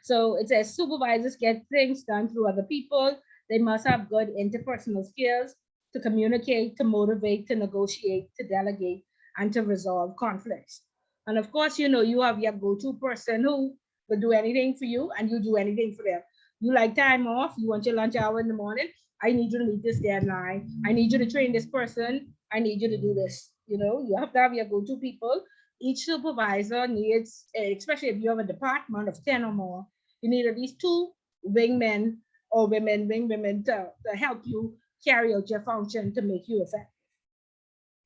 So it says supervisors get things done through other people. They must have good interpersonal skills to communicate, to motivate, to negotiate, to delegate, and to resolve conflicts. And of course, you have your go-to person who will do anything for you and you do anything for them. You like time off, you want your lunch hour in the morning. I need you to meet this deadline. I need you to train this person. I need you to do this. You have to have your go-to people. Each supervisor needs, especially if you have a department of 10 or more, you need at least 2 wingmen or wingwomen to help you carry out your function to make you effective.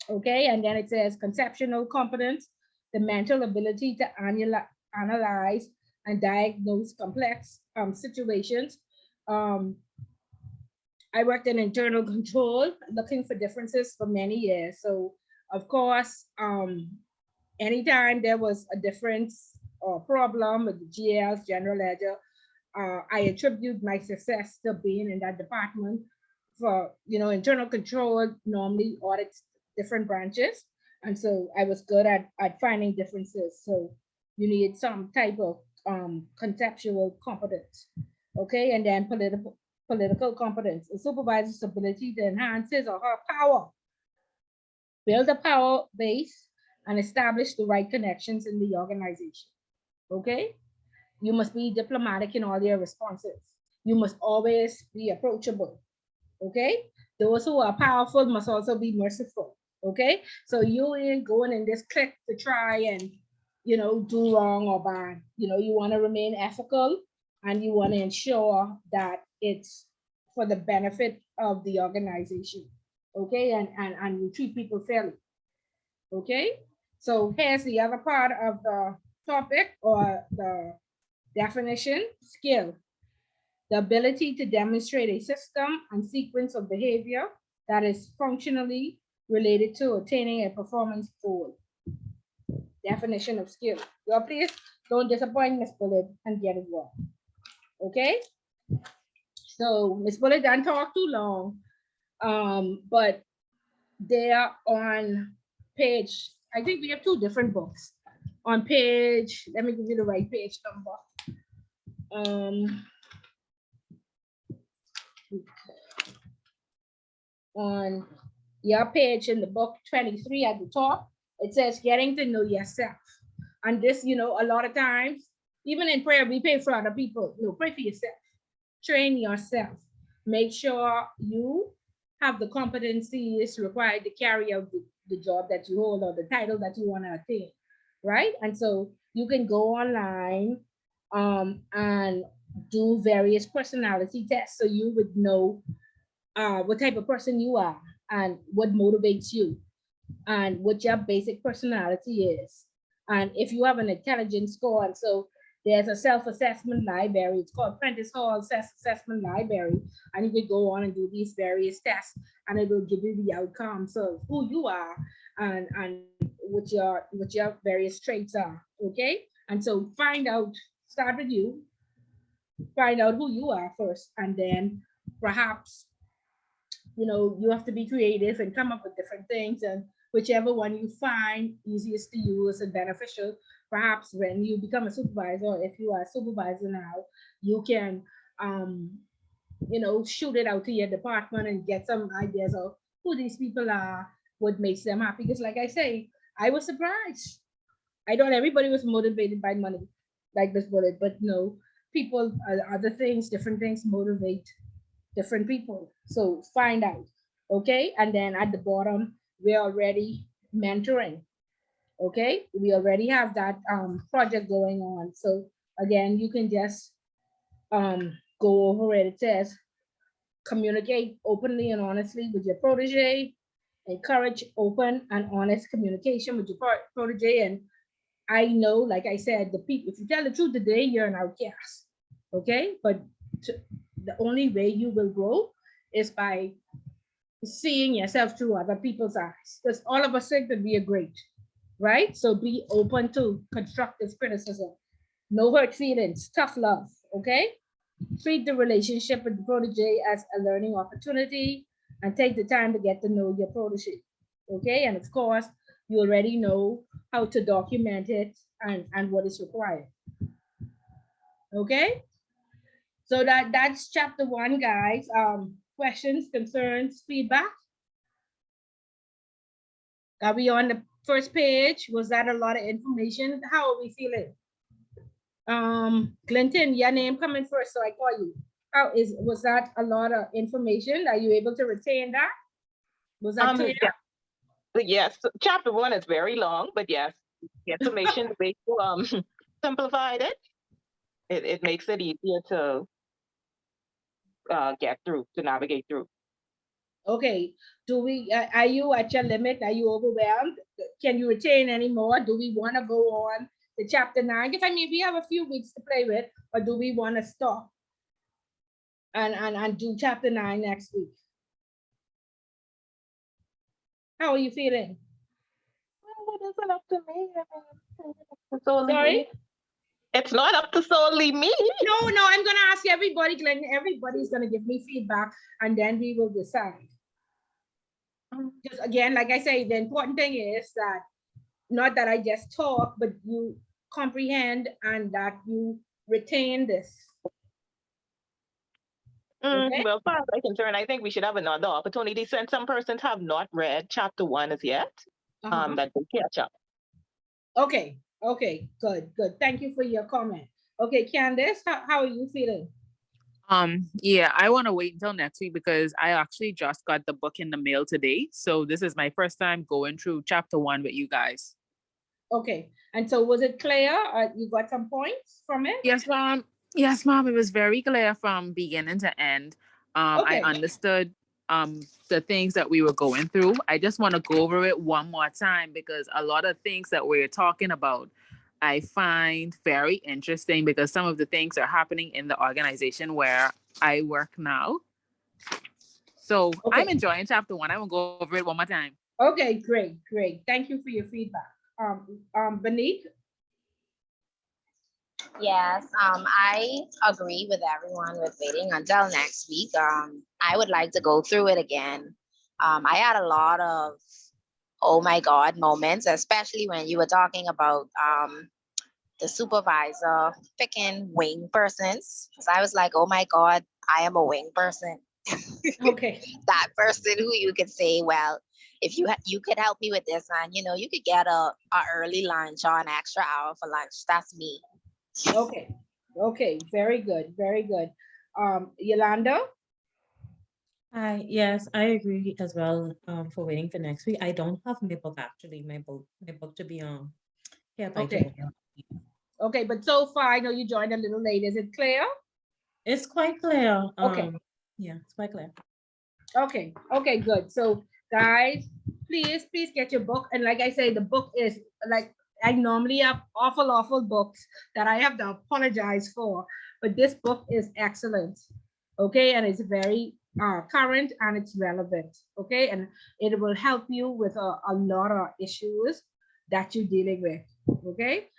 Okay, and then it says conceptual competence, the mental ability to analyze and diagnose complex situations. I worked in internal control, looking for differences for many years. So of course, anytime there was a difference or problem with the GLs, general ledger, I attribute my success to being in that department. For internal control normally audits different branches, and so I was good at finding differences. So you need some type of conceptual competence. Okay, and then political competence, a supervisor's ability to enhance his or her power, build a power base, and establish the right connections in the organization. Okay, you must be diplomatic in all your responses. You must always be approachable. Okay, those who are powerful must also be merciful. Okay, so you ain't going in this clique to try and do wrong or bad. You want to remain ethical, and you want to ensure that it's for the benefit of the organization. Okay, and you treat people fairly. Okay, so here's the other part of the topic or the definition: skill. The ability to demonstrate a system and sequence of behavior that is functionally related to attaining a performance goal. Definition of skill. Well, please don't disappoint Ms. Bullitt and get it wrong. Okay? So Ms. Bullitt didn't talk too long, but they are on page I think we have two different books. On page, let me give you the right page number. On your page in the book 23 at the top, it says getting to know yourself. And this, you know, a lot of times, even in prayer, we pray for other people. No, pray for yourself. Train yourself. Make sure you have the competencies required to carry out the job that you hold or the title that you want to attain, right? And so you can go online and do various personality tests so you would know what type of person you are and what motivates you and what your basic personality is. And if you have an intelligence score, and so there's a self-assessment library, it's called Prentice Hall Self-Assessment Library, and you can go on and do these various tests, and it will give you the outcomes of who you are and what your various traits are, okay? And so find out, start with you, find out who you are first, and then perhaps, you know, you have to be creative and come up with different things, and whichever one you find easiest to use and beneficial, perhaps when you become a supervisor, if you are a supervisor now, you can, you know, shoot it out to your department and get some ideas of who these people are, what makes them happy. Because like I say, I was surprised. I thought everybody was motivated by money, like this bullet, but no, people, other things, different things motivate different people. So find out, okay? And then at the bottom, we're already mentoring, okay? We already have that project going on. So again, you can just go over it. It says, communicate openly and honestly with your protege, encourage open and honest communication with your protege. And I know, like I said, the people, if you tell the truth today, you're an outcast, okay? But the only way you will grow is by seeing yourself through other people's eyes, because all of us think that we are great, right? So be open to constructive criticism, no hurt feelings, tough love, okay? Treat the relationship with the protege as a learning opportunity and take the time to get to know your protege, okay? And of course, you already know how to document it and what is required, okay? So that's chapter 1, guys. Questions, concerns, feedback? Are we on the first page? Was that a lot of information? How are we feeling? Clinton, your name coming first, so I call you. Was that a lot of information? Are you able to retain that? Was that clear? Yes, chapter 1 is very long, but yes, the information, the way you simplified it, it makes it easier to get through, to navigate through. Okay, do we, are you at your limit? Are you overwhelmed? Can you retain any more? Do we want to go on to chapter 9? Because I mean, we have a few weeks to play with, or do we want to stop and do chapter 9 next week? How are you feeling? Well, it isn't up to me. It's only Sorry? me. It's not up to solely me. No, I'm going to ask everybody, Glenn. Everybody's going to give me feedback, and then we will decide. Just again, like I say, the important thing is that not that I just talk, but you comprehend and that you retain this. Okay? Well, as far as I'm concerned, I think we should have another opportunity since some persons have not read chapter 1 as yet. That they catch up. Okay, good. Thank you for your comment. Okay, Candace, how are you feeling? Yeah, I want to wait until next week because I actually just got the book in the mail today. So this is my first time going through chapter 1 with you guys. Okay, and so was it clear? You got some points from it? Yes, ma'am. Yes, ma'am. It was very clear from beginning to end. Okay. I understood the things that we were going through. I just want to go over it one more time because a lot of things that we're talking about, I find very interesting because some of the things are happening in the organization where I work now. So I'm enjoying chapter 1. I will go over it one more time. Okay, great. Thank you for your feedback. Beneath? Yes, I agree with everyone with waiting until next week. I would like to go through it again. I had a lot of oh my God moments, especially when you were talking about the supervisor picking wing persons. Because I was like, oh my God, I am a wing person. Okay. That person who you could say, well, if you could help me with this, and you know, you could get a early lunch or an extra hour for lunch. That's me. Okay. Okay. Very good. Very good. Yolanda? Yes, I agree as well. For waiting for next week. I don't have my book actually. My book to be here by Okay. tomorrow. Okay. But so far, I know you joined a little late. Is it clear? It's quite clear. Okay. Yeah, it's quite clear. Okay. Okay. Good. So, guys, please get your book. And like I say, the book is like, I normally have awful books that I have to apologize for, but this book is excellent. Okay. And it's very current and it's relevant. Okay. And it will help you with a lot of issues that you're dealing with. Okay.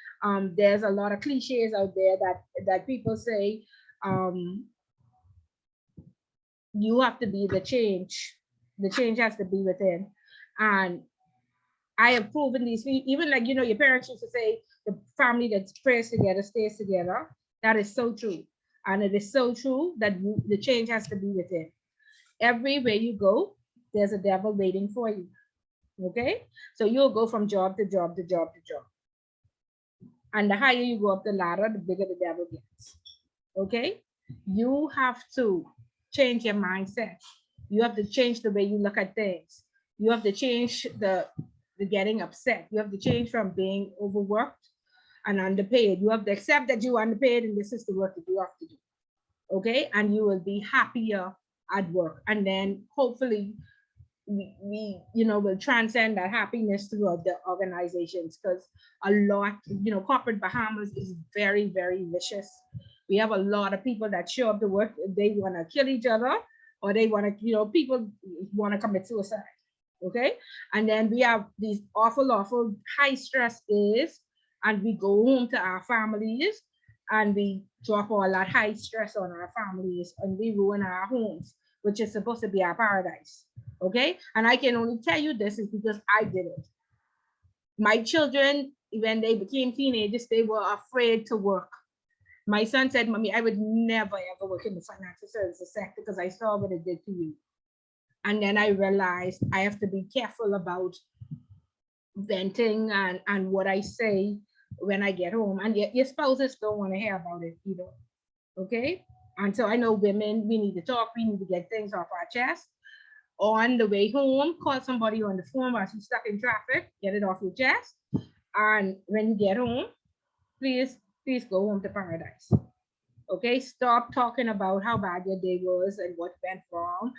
There's a lot of cliches out there that people say, you have to be the change. The change has to be within. And I have proven these, even like, you know, your parents used to say, the family that prays together stays together. That is so true. And it is so true that the change has to be within. Everywhere you go, there's a devil waiting for you. Okay? So you'll go from job to job to job to job. And the higher you go up the ladder, the bigger the devil gets. Okay? You have to change your mindset. You have to change the way you look at things. You have to change the getting upset. You have to change from being overworked and underpaid. You have to accept that you're underpaid and this is the work that you have to do. Okay? And you will be happier at work. And then hopefully we will transcend that happiness throughout the organizations, because a lot, corporate Bahamas is very, very vicious. We have a lot of people that show up to work, they want to kill each other, or they want to, people want to commit suicide. Okay. And then we have these awful high stress days, and we go home to our families and we drop all that high stress on our families and we ruin our homes, which is supposed to be our paradise. Okay. And I can only tell you this is because I did it. My children, when they became teenagers, they were afraid to work. My son said, Mommy, I would never ever work in the financial services sector because I saw what it did to you. And then I realized I have to be careful about venting and what I say when I get home. And your spouses don't want to hear about it either. Okay. And so I know women, we need to talk, we need to get things off our chest. On the way home, call somebody on the phone while she's stuck in traffic, get it off your chest. And when you get home, please go home to paradise. Okay, stop talking about how bad your day was and what went wrong,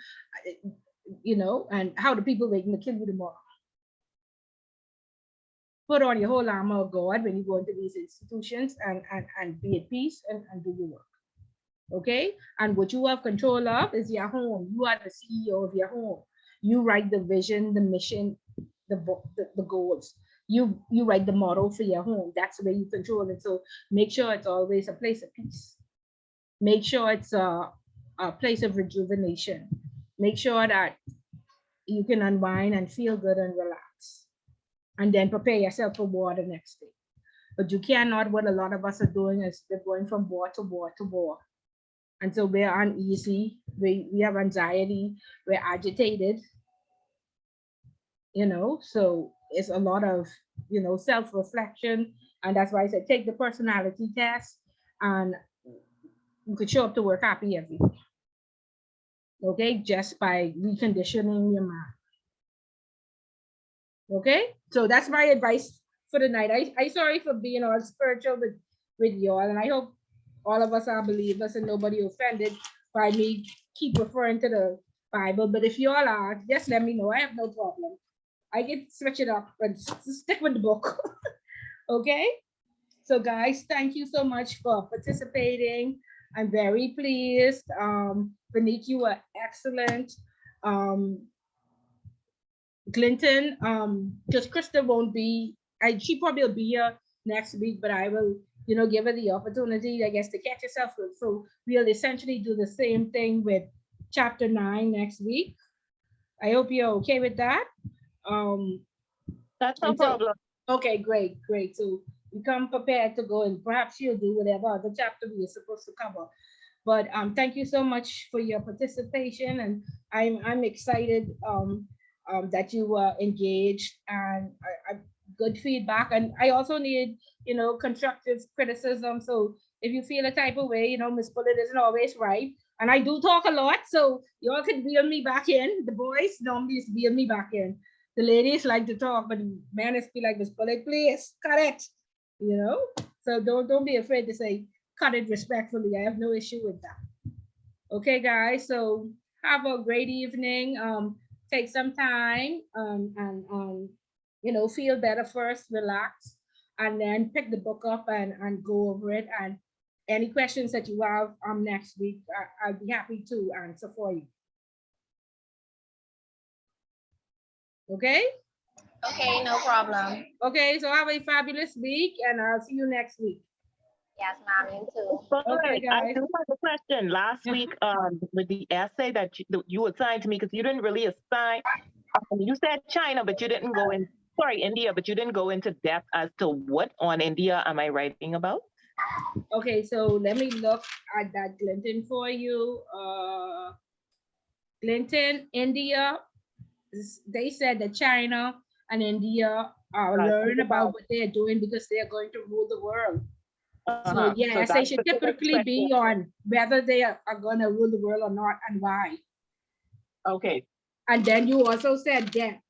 and how the people waiting to kill you tomorrow. Put on your whole armor of God when you go into these institutions and be at peace and do your work. Okay, and what you have control of is your home. You are the CEO of your home. You write the vision, the mission, the goals. You write the model for your home. That's where you control it. So make sure it's always a place of peace. Make sure it's a place of rejuvenation. Make sure that you can unwind and feel good and relax. And then prepare yourself for war the next day. But you cannot, what a lot of us are doing is they're going from war to war to war. And so we're uneasy, we have anxiety, we're agitated, so it's a lot of, self-reflection. And that's why I said, take the personality test and you could show up to work happy every day. Okay, just by reconditioning your mind. Okay, so that's my advice for the night. I sorry for being all spiritual with y'all, and I hope all of us are believers and nobody offended by me keep referring to the Bible. But if you all are, just let me know. I have no problem. I can switch it up and stick with the book. Okay? So guys, thank you so much for participating. I'm very pleased. Beneath, you were excellent. Clinton, because Krista won't be, she probably will be here next week, but I will give her the opportunity, I guess, to catch herself. So we'll essentially do the same thing with chapter 9 next week. I hope you're okay with that. That's no Until- problem. Okay, great, great. So we come prepared to go, and perhaps you'll do whatever other chapter we are supposed to cover. But thank you so much for your participation, and I'm excited that you were engaged, and good feedback. And I also need constructive criticism. So if you feel a type of way, Miss Bullet isn't always right, and I do talk a lot, so y'all can reel me back in. The boys normally used to reel me back in. The ladies like to talk, but the men is be like, Miss Bullet, please cut it. So don't be afraid to say cut it respectfully. I have no issue with that. Okay, guys. So have a great evening. Take some time and feel better first, relax, and then pick the book up and go over it. And any questions that you have next week, I'll be happy to answer for you. Okay? Okay, no problem. Okay, so have a fabulous week, and I'll see you next week. Yes, ma'am, you too. Okay, I guys. do have a question. Last week, with the essay that you assigned to me, because you didn't really assign, you said China, but you didn't go in, sorry, India, but you didn't go into depth as to what on India am I writing about? Okay, so let me look at that, Clinton, for you. Clinton, India, they said that China and India learn about what they're doing because they're going to rule the world. So yes, they should typically be on whether they are going to rule the world or not, and why. Okay. And then you also said debt.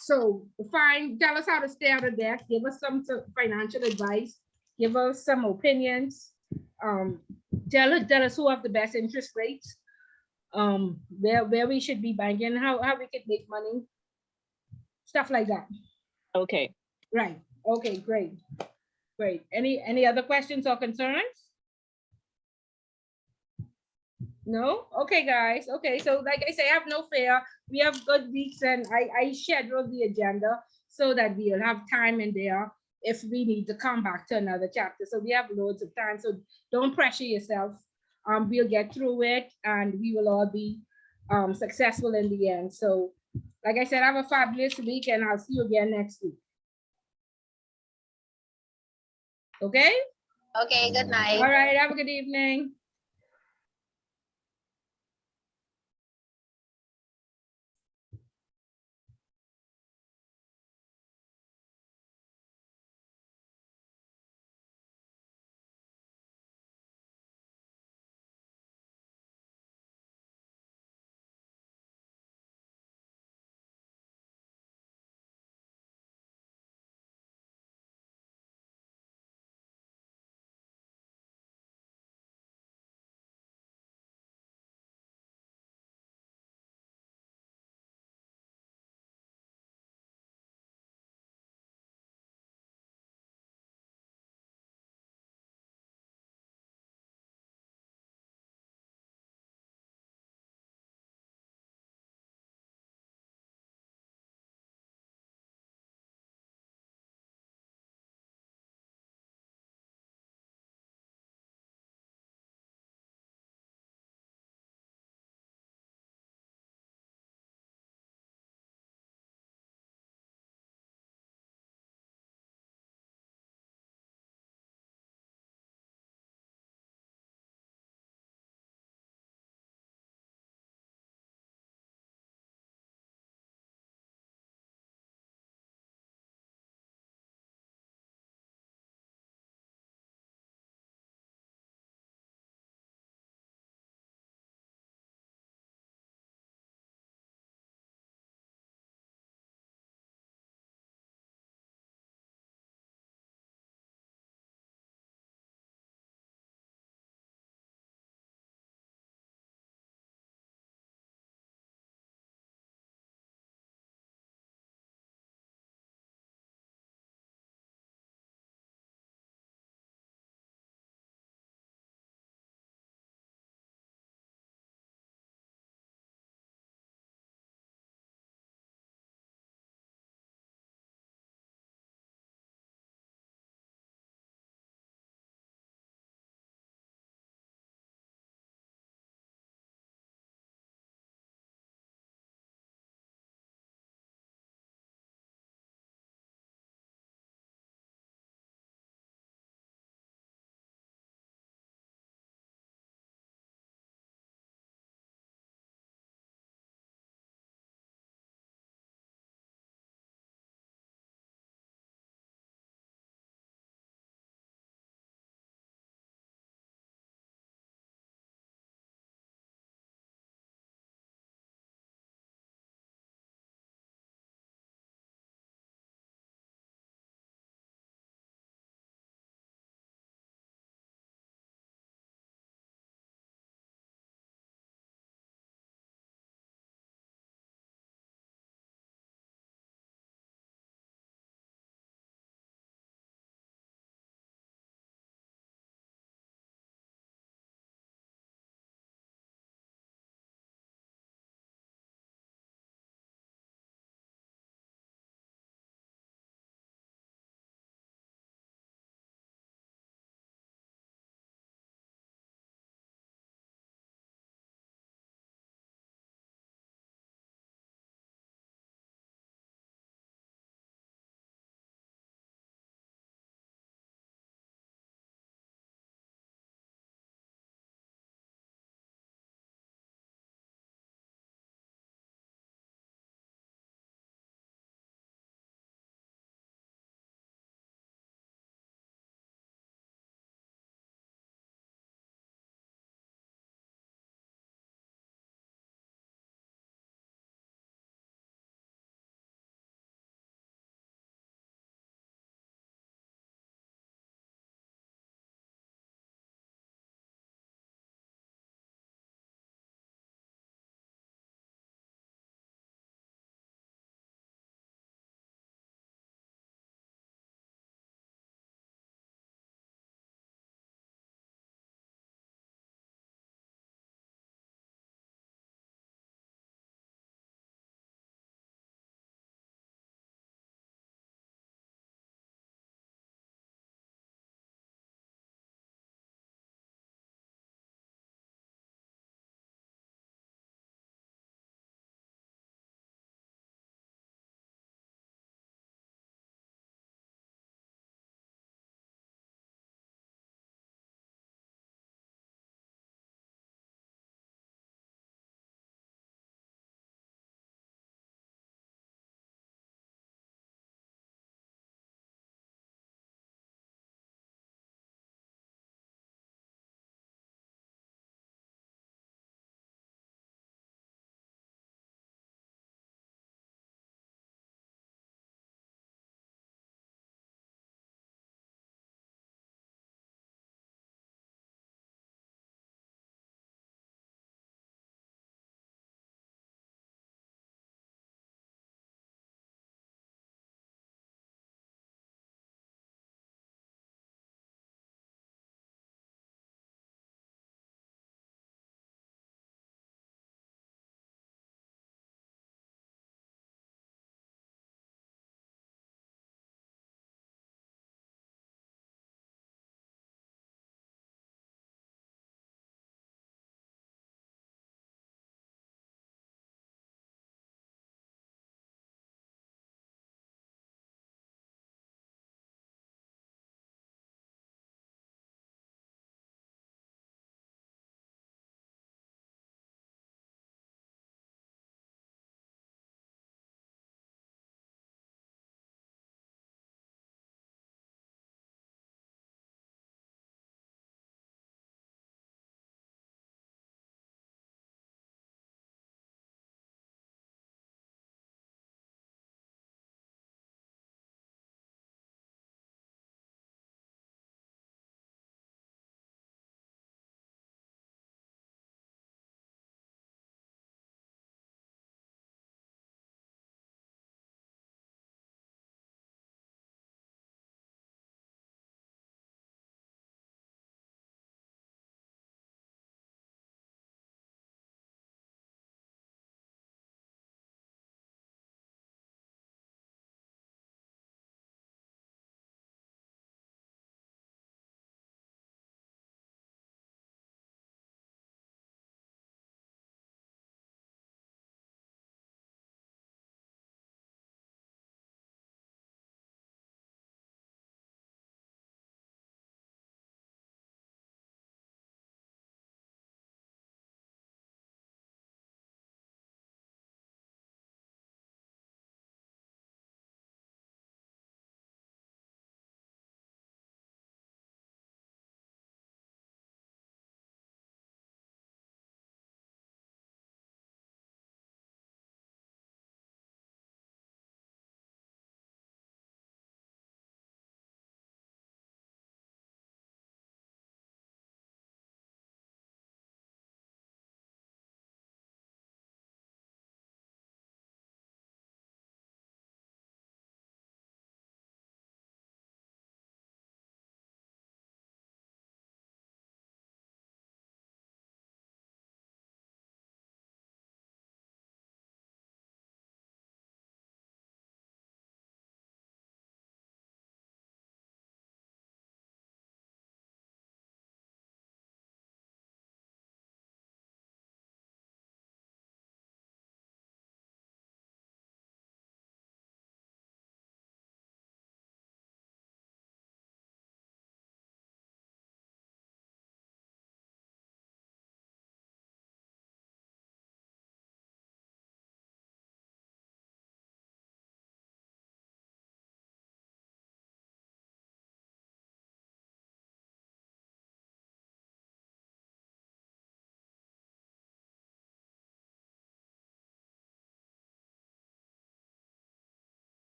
So tell us how to stay out of debt. Give us some financial advice. Give us some opinions. Tell us who have the best interest rates. Where we should be banking, how we could make money. Stuff like that. Okay. Right. Okay, great. Great. Any other questions or concerns? No? Okay, guys. Okay, so like I say, have no fear. We have good weeks, and I scheduled the agenda so that we'll have time in there if we need to come back to another chapter. So we have loads of time. So don't pressure yourself. We'll get through it, and we will all be successful in the end. So like I said, have a fabulous week, and I'll see you again next week. Okay? Okay, good night. All right, have a good evening.